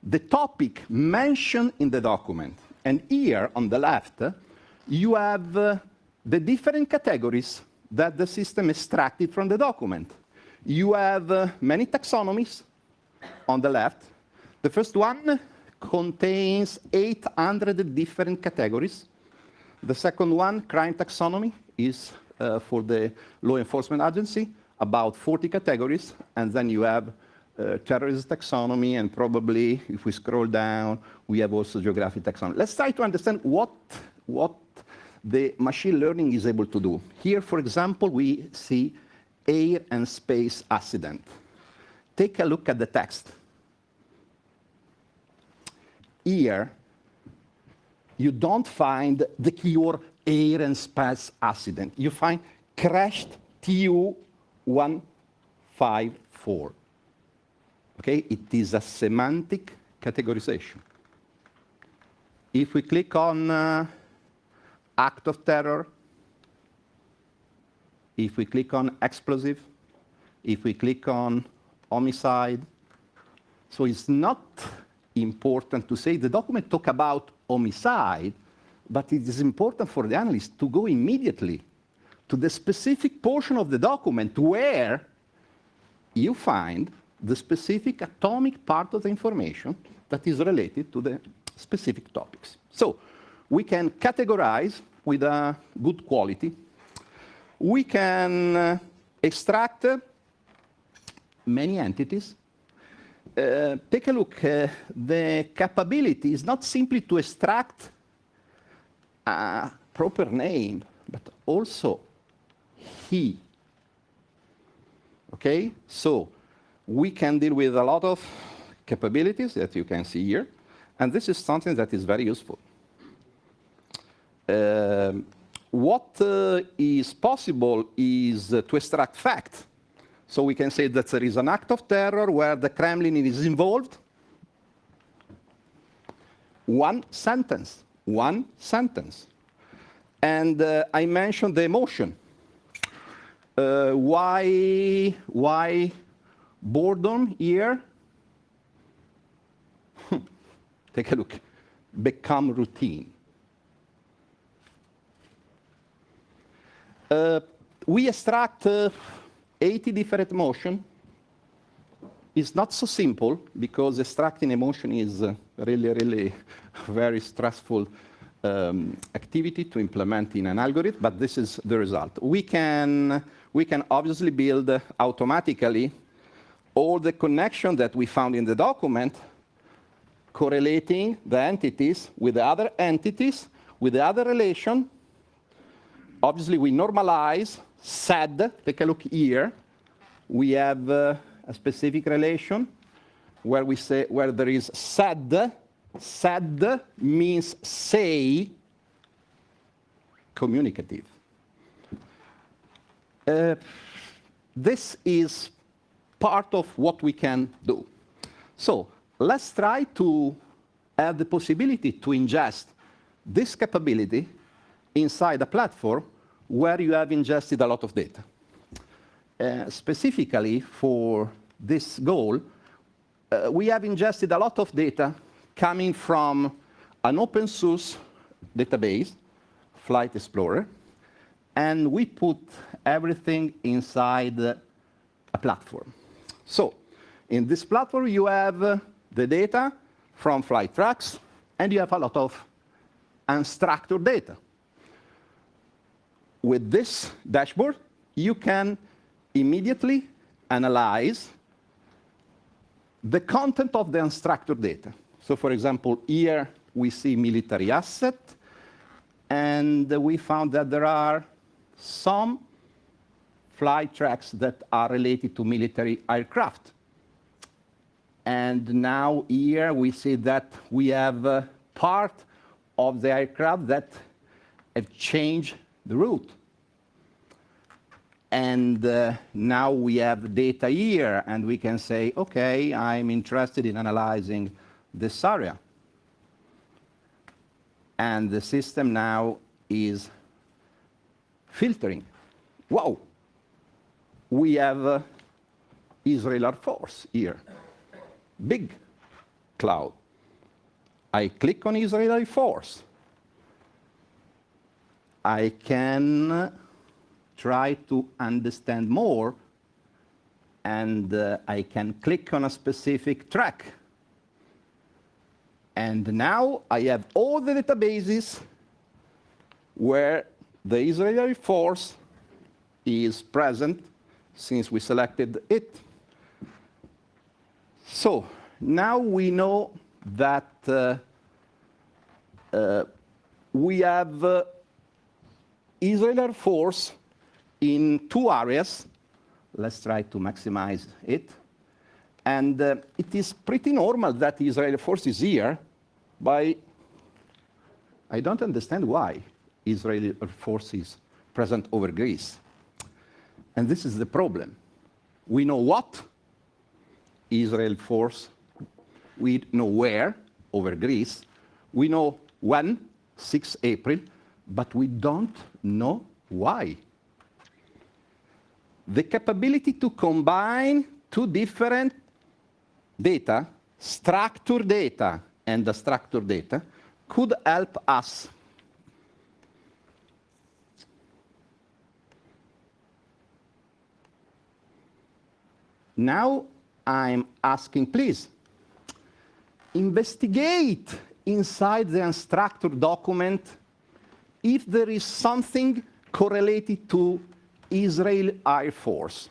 the topic mentioned in the document. And here on the left, you have the different categories that the system extracted from the document. You have many taxonomies on the left. The first one contains 800 different categories. The second one, crime taxonomy, is for the law enforcement agency, about 40 categories. And then you have terrorism taxonomy, and probably, if we scroll down, we have also geographic taxonomy. Let's try to understand what the machine learning is able to do. Here, for example, we see air and space accident. Take a look at the text. Here, you don't find the keyword air and space accident. You find crashed TU-154. Okay, it is a semantic categorization. If we click on act of terror, if we click on explosive, if we click on homicide, so it's not important to say the document talk about homicide, but it is important for the analyst to go immediately to the specific portion of the document where you find the specific atomic part of the information that is related to the specific topics. So we can categorize with a good quality. We can extract many entities. Take a look. The capability is not simply to extract a proper name, but also he. Okay? So we can deal with a lot of capabilities that you can see here, and this is something that is very useful. What is possible is to extract fact. So we can say that there is an act of terror where the Kremlin is involved. One sentence. And I mentioned the emotion. Why boredom here? Take a look. Become routine. We extract 80 different emotion. It's not so simple because extracting emotion is really very stressful activity to implement in an algorithm, but this is the result. We can obviously build automatically all the connection that we found in the document, correlating the entities with the other entities, with the other relation. Obviously, we normalize said. Take a look here. We have a specific relation where we say where there is said. Said means say, communicative. This is part of what we can do. So let's try to have the possibility to ingest this capability inside a platform where you have ingested a lot of data. Specifically for this goal, we have ingested a lot of data coming from an open source database, Flight Explorer, and we put everything inside a platform. So in this platform, you have the data from flight tracks, and you have a lot of unstructured data. With this dashboard, you can immediately analyze the content of the unstructured data. So for example, here we see military asset, and we found that there are some flight tracks that are related to military aircraft. And now here we see that we have part of the aircraft that have changed the route. And now we have data here, and we can say, OK, I'm interested in analyzing this area. And the system now is filtering. Wow, we have Israel Air Force here, big cloud. I click on Israel Air Force. I can try to understand more, and I can click on a specific track. And now I have all the databases where the Israeli Air Force is present since we selected it. So now we know that we have Israeli Air Force in 2 areas. Let's try to maximize it. And it is pretty normal that the Israeli Force is here, but I don't understand why Israeli Air Force is present over Greece. And this is the problem. We know what Israel Force, we know where, over Greece. We know when, 6 April, but we don't know why. The capability to combine 2 different data, structured data and unstructured data, could help us. Now I'm asking, please, investigate inside the unstructured document if there is something correlated to Israel Air Force.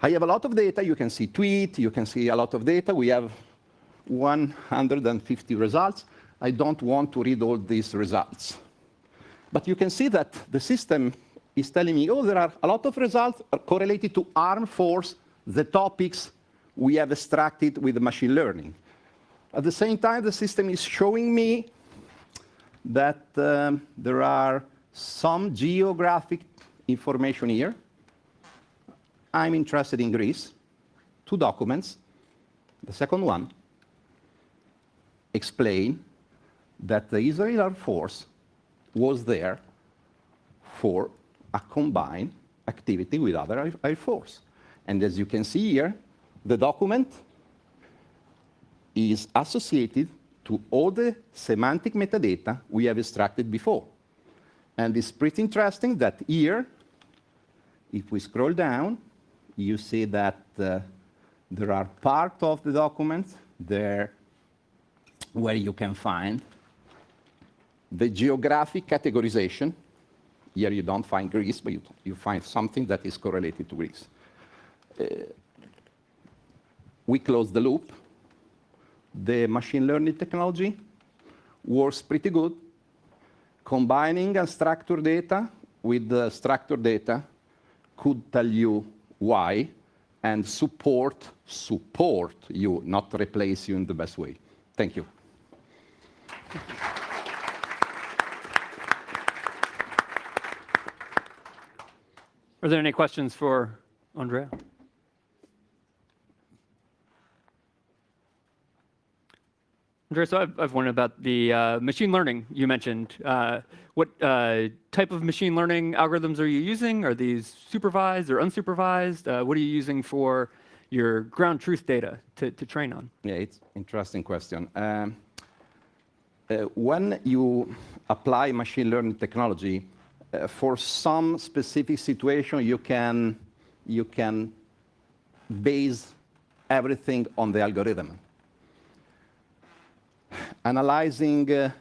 I have a lot of data. You can see tweet. You can see a lot of data. We have 150 results. I don't want to read all these results. But you can see that the system is telling me, oh, there are a lot of results correlated to armed force, the topics we have extracted with machine learning. At the same time, the system is showing me that there are some geographic information here. I'm interested in Greece. 2 documents. The second one explain that the Israeli Air Force was there for a combined activity with other Air Force. And as you can see here, the document is associated to all the semantic metadata we have extracted before. And it's pretty interesting that here, if we scroll down, you see that there are parts of the document there where you can find the geographic categorization. Here you don't find Greece, but you find something that is correlated to Greece. We close the loop. The machine learning technology works pretty good. Combining unstructured data with the structured data could tell you why and support you, not replace you in the best way. Thank you. Are there any questions for Andrea? Andrea, so I've wondered about the machine learning you mentioned. What type of machine learning algorithms are you using? Are these supervised or unsupervised? What are you using for your ground truth data to train on? Yeah, it's an interesting question. When you apply machine learning technology, for some specific situation, you can base everything on the algorithm. Analyzing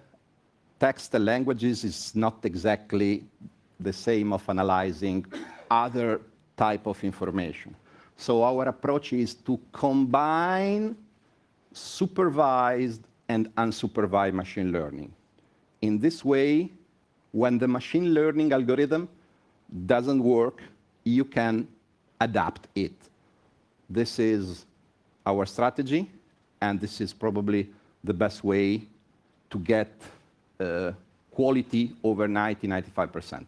text and languages is not exactly the same of analyzing other type of information. So our approach is to combine supervised and unsupervised machine learning. In this way, when the machine learning algorithm doesn't work, you can adapt it. This is our strategy, and this is probably the best way to get quality over 95%.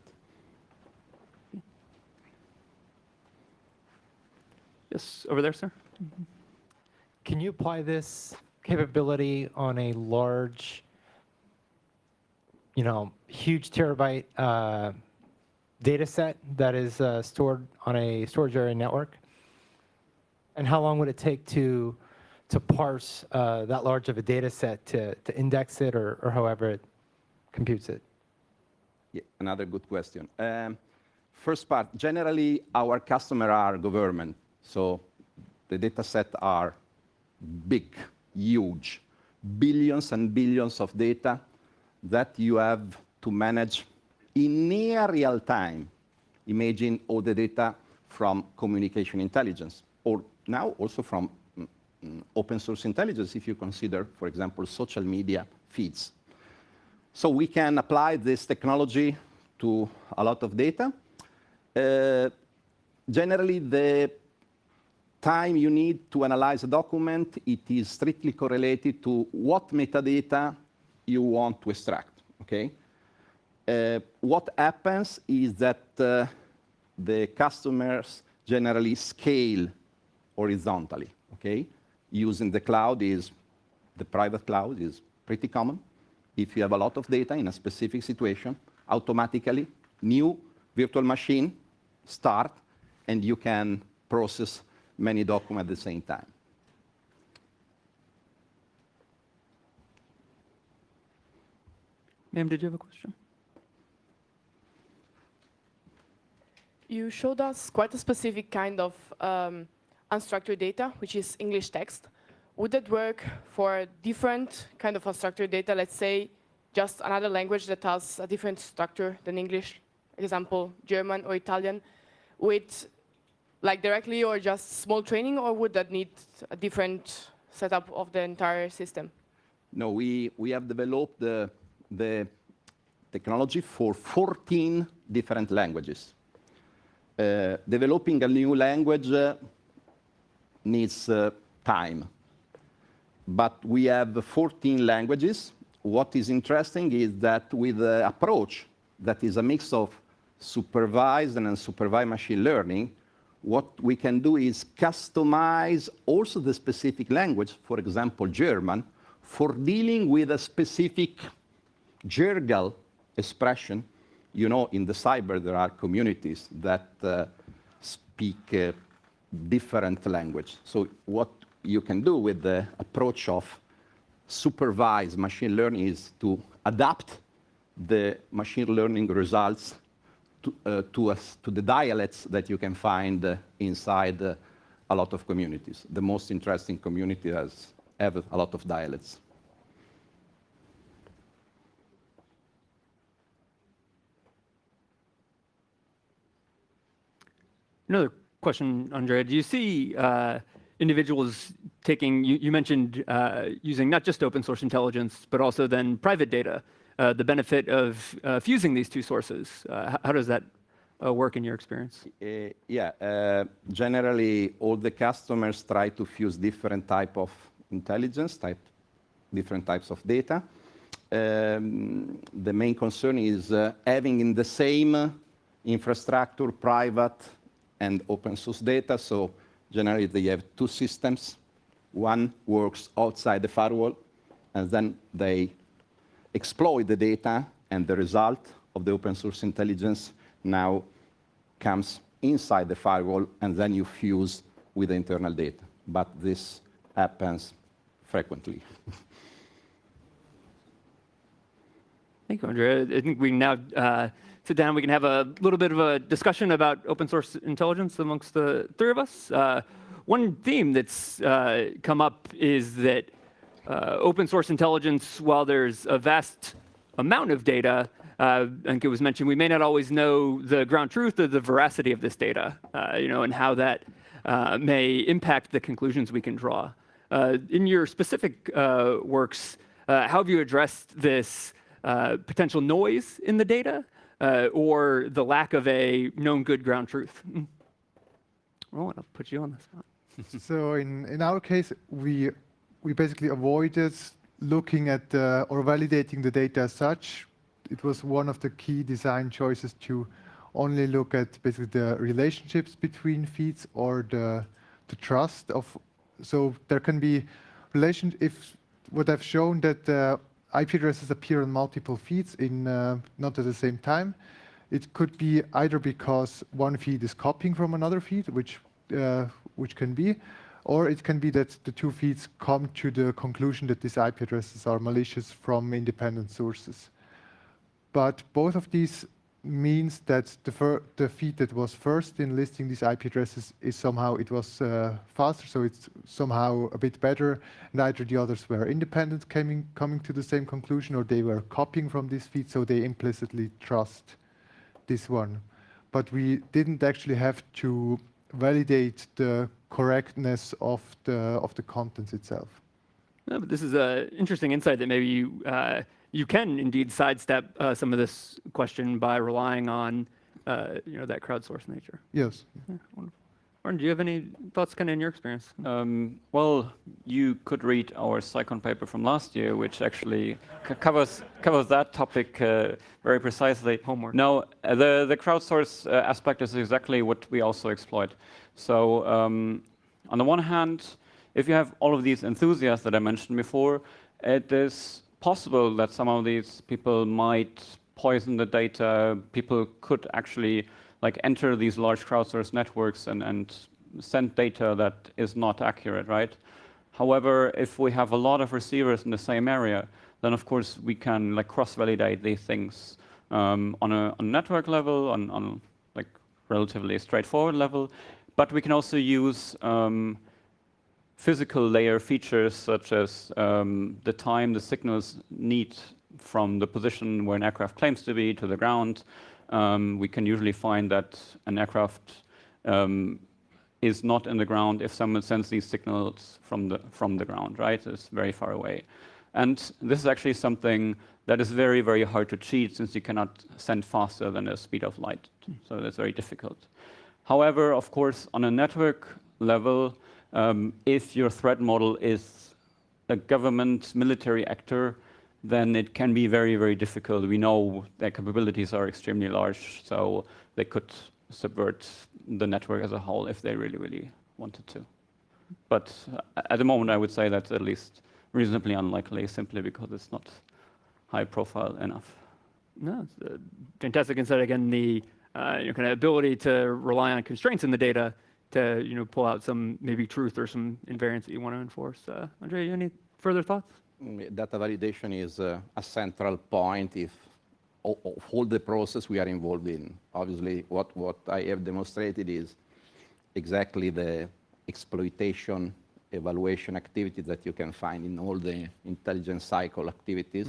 Yes, over there, sir. Can you apply this capability on a large, huge terabyte data set that is stored on a storage area network? And how long would it take to parse that large of a data set to index it or however it computes it? Yeah, another good question. First part, generally our customers are government, so the data sets are big, huge, billions and billions of data that you have to manage in near real time. Imagine all the data from communication intelligence, or now also from open source intelligence, if you consider, for example, social media feeds. So we can apply this technology to a lot of data. Generally, the time you need to analyze a document, it is strictly correlated to what metadata you want to extract, okay? What happens is that the customers generally scale horizontally, okay? Using the cloud the private cloud is pretty common. If you have a lot of data in a specific situation, automatically new virtual machine start, and you can process many documents at the same time. Ma'am, did you have a question? You showed us quite a specific kind of unstructured data, which is English text. Would that work for different kind of unstructured data? Let's say just another language that has a different structure than English, example, German or Italian, with like directly or just small training, or would that need a different setup of the entire system? No, we have developed the technology for 14 different languages. Developing a new language needs time. But we have 14 languages. What is interesting is that with the approach that is a mix of supervised and unsupervised machine learning, what we can do is customize also the specific language, for example, German, for dealing with a specific jargon expression. You know, in the cyber, there are communities that speak different language. So what you can do with the approach of supervised machine learning is to adapt the machine learning results to the dialects that you can find inside a lot of communities. The most interesting community have a lot of dialects. Another question, Andrea. Do you see individuals taking, you mentioned using not just open source intelligence, but also then private data, the benefit of fusing these two sources? How does that work in your experience? Generally, all the customers try to fuse different type of intelligence, different types of data. The main concern is having in the same infrastructure private and open source data. So generally, they have two systems. One works outside the firewall, and then they exploit the data, and the result of the open source intelligence now comes inside the firewall, and then you fuse with the internal data. But this happens frequently. Thank you, Andrea. I think we can now sit down. We can have a little bit of a discussion about open source intelligence amongst the three of us. One theme that's come up is that open source intelligence, while there's a vast amount of data, I think it was mentioned, we may not always know the ground truth or the veracity of this data, and how that may impact the conclusions we can draw. In your specific works, how have you addressed this potential noise in the data or the lack of a known good ground truth? Well, I'll put you on the spot. So in our case, we basically avoided looking at or validating the data as such, it was one of the key design choices to only look at basically the relationships between feeds or the trust of. So there can be if what I've shown that IP addresses appear on multiple feeds in not at the same time. It could be either because one feed is copying from another feed, which can be, or it can be that the two feeds come to the conclusion that these IP addresses are malicious from independent sources. But both of these means that the feed that was first in listing these IP addresses is somehow it was faster, so it's somehow a bit better, and either the others were independent, coming to the same conclusion, or they were copying from this feed, so they implicitly trust this one. But we didn't actually have to validate the correctness of the contents itself. No, but this is an interesting insight that maybe you can indeed sidestep some of this question by relying on that crowdsourced nature. Yes. Yeah, wonderful. Martin, do you have any thoughts kind of in your experience? Well, you could read our CyCon paper from last year, which actually covers that topic very precisely. Homework. No, the crowdsource aspect is exactly what we also exploit. So on the one hand, if you have all of these enthusiasts that I mentioned before, it is possible that some of these people might poison the data. People could actually enter these large crowdsourced networks and send data that is not accurate, right? However, if we have a lot of receivers in the same area, then of course we can cross-validate these things on a network level, on relatively straightforward level. But we can also use physical layer features such as the time the signals need from the position where an aircraft claims to be to the ground. We can usually find that an aircraft is not in the ground if someone sends these signals from the ground, right? It's very far away. And this is actually something that is very, very hard to cheat since you cannot send faster than the speed of light. So that's very difficult. However, of course, on a network level, if your threat model is a government military actor, then it can be very, very difficult. We know their capabilities are extremely large, so they could subvert the network as a whole if they really, really wanted to. But at the moment, I would say that's at least reasonably unlikely, simply because it's not high profile enough. No, it's a fantastic insight. Again, the kind of ability to rely on constraints in the data to pull out some maybe truth or some invariance that you want to enforce. Andre, any further thoughts? Data validation is a central point of all the process we are involved in. Obviously, what I have demonstrated is exactly the exploitation evaluation activity that you can find in all the intelligence cycle activities,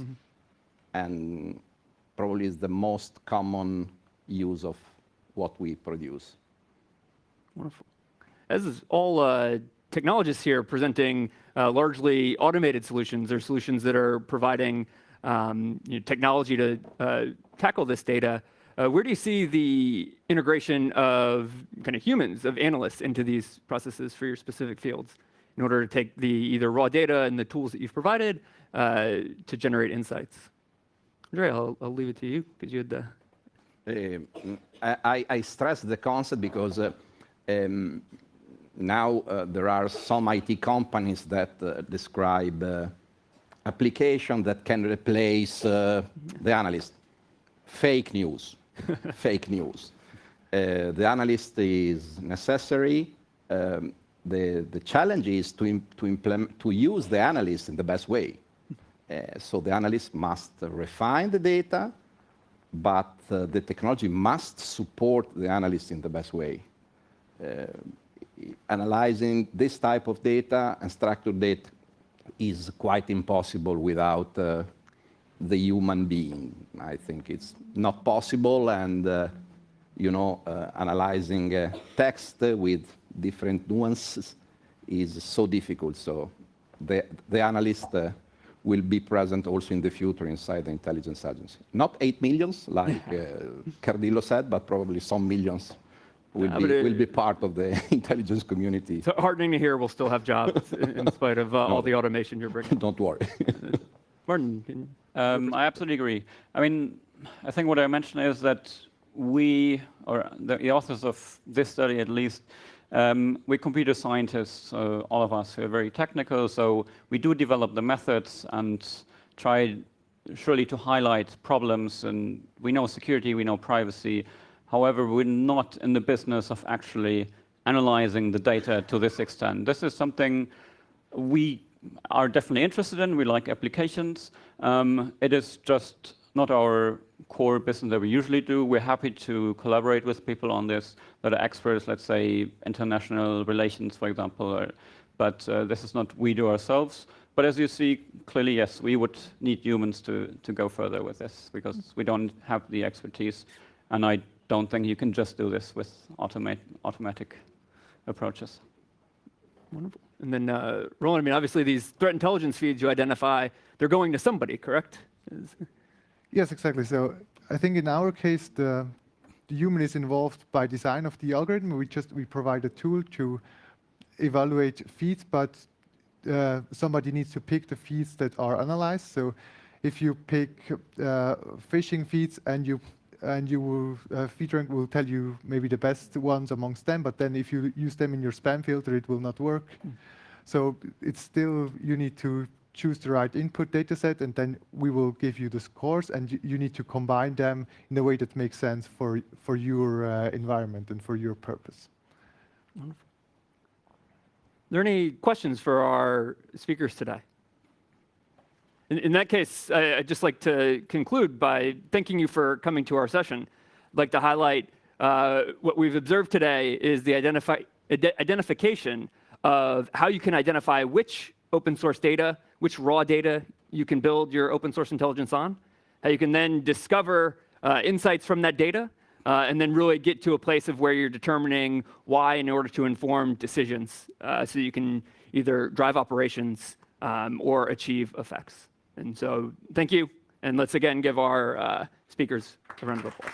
and probably is the most common use of what we produce. Wonderful. As is all technologists here presenting largely automated solutions or solutions that are providing technology to tackle this data, where do you see the integration of kind of humans, of analysts, into these processes for your specific fields in order to take the either raw data and the tools that you've provided to generate insights? Andre, I'll leave it to you because you had the... I stress the concept because now there are some IT companies that describe application that can replace the analyst. Fake news. Fake news. The analyst is necessary. The challenge is to use the analyst in the best way. So the analyst must refine the data, but the technology must support the analyst in the best way. Analyzing this type of data and structured data is quite impossible without the human being. I think it's not possible, and analyzing text with different nuances is so difficult. So the analyst will be present also in the future inside the intelligence agency. Not 8 millions, like Cardillo said, but probably some millions will be part of the intelligence community. It's heartening to hear we'll still have jobs in spite of all the automation you're bringing. Don't worry. Martin, I absolutely agree. I mean, I think what I mentioned is that we, or the authors of this study at least, we're computer scientists, all of us who are very technical, so we do develop the methods and try surely to highlight problems, and we know security, we know privacy. However, we're not in the business of actually analyzing the data to this extent. This is something we are definitely interested in. We like applications. It is just not our core business that we usually do. We're happy to collaborate with people on this that are experts, let's say international relations, for example, but this is not we do ourselves. But as you see, clearly, yes, we would need humans to go further with this because we don't have the expertise, and I don't think you can just do this with automatic approaches. wonderful. And then, Roland, I mean, obviously these threat intelligence feeds you identify, they're going to somebody, correct? Yes, exactly. So I think in our case, the human is involved by design of the algorithm. We provide a tool to evaluate feeds, but somebody needs to pick the feeds that are analyzed. So if you pick phishing feeds and you will FeedRank will tell you maybe the best ones amongst them, but then if you use them in your spam filter, it will not work. So it's still, you need to choose the right input data set, and then we will give you the scores, and you need to combine them in a way that makes sense for your environment and for your purpose. Wonderful. Are there any questions for our speakers today? In that case, I'd just like to conclude by thanking you for coming to our session. I'd like to highlight what we've observed today is the identification of how you can identify which open source data, which raw data you can build your open source intelligence on, how you can then discover insights from that data, and then really get to a place of where you're determining why in order to inform decisions so you can either drive operations or achieve effects. And so thank you. And let's again give our speakers a round of applause.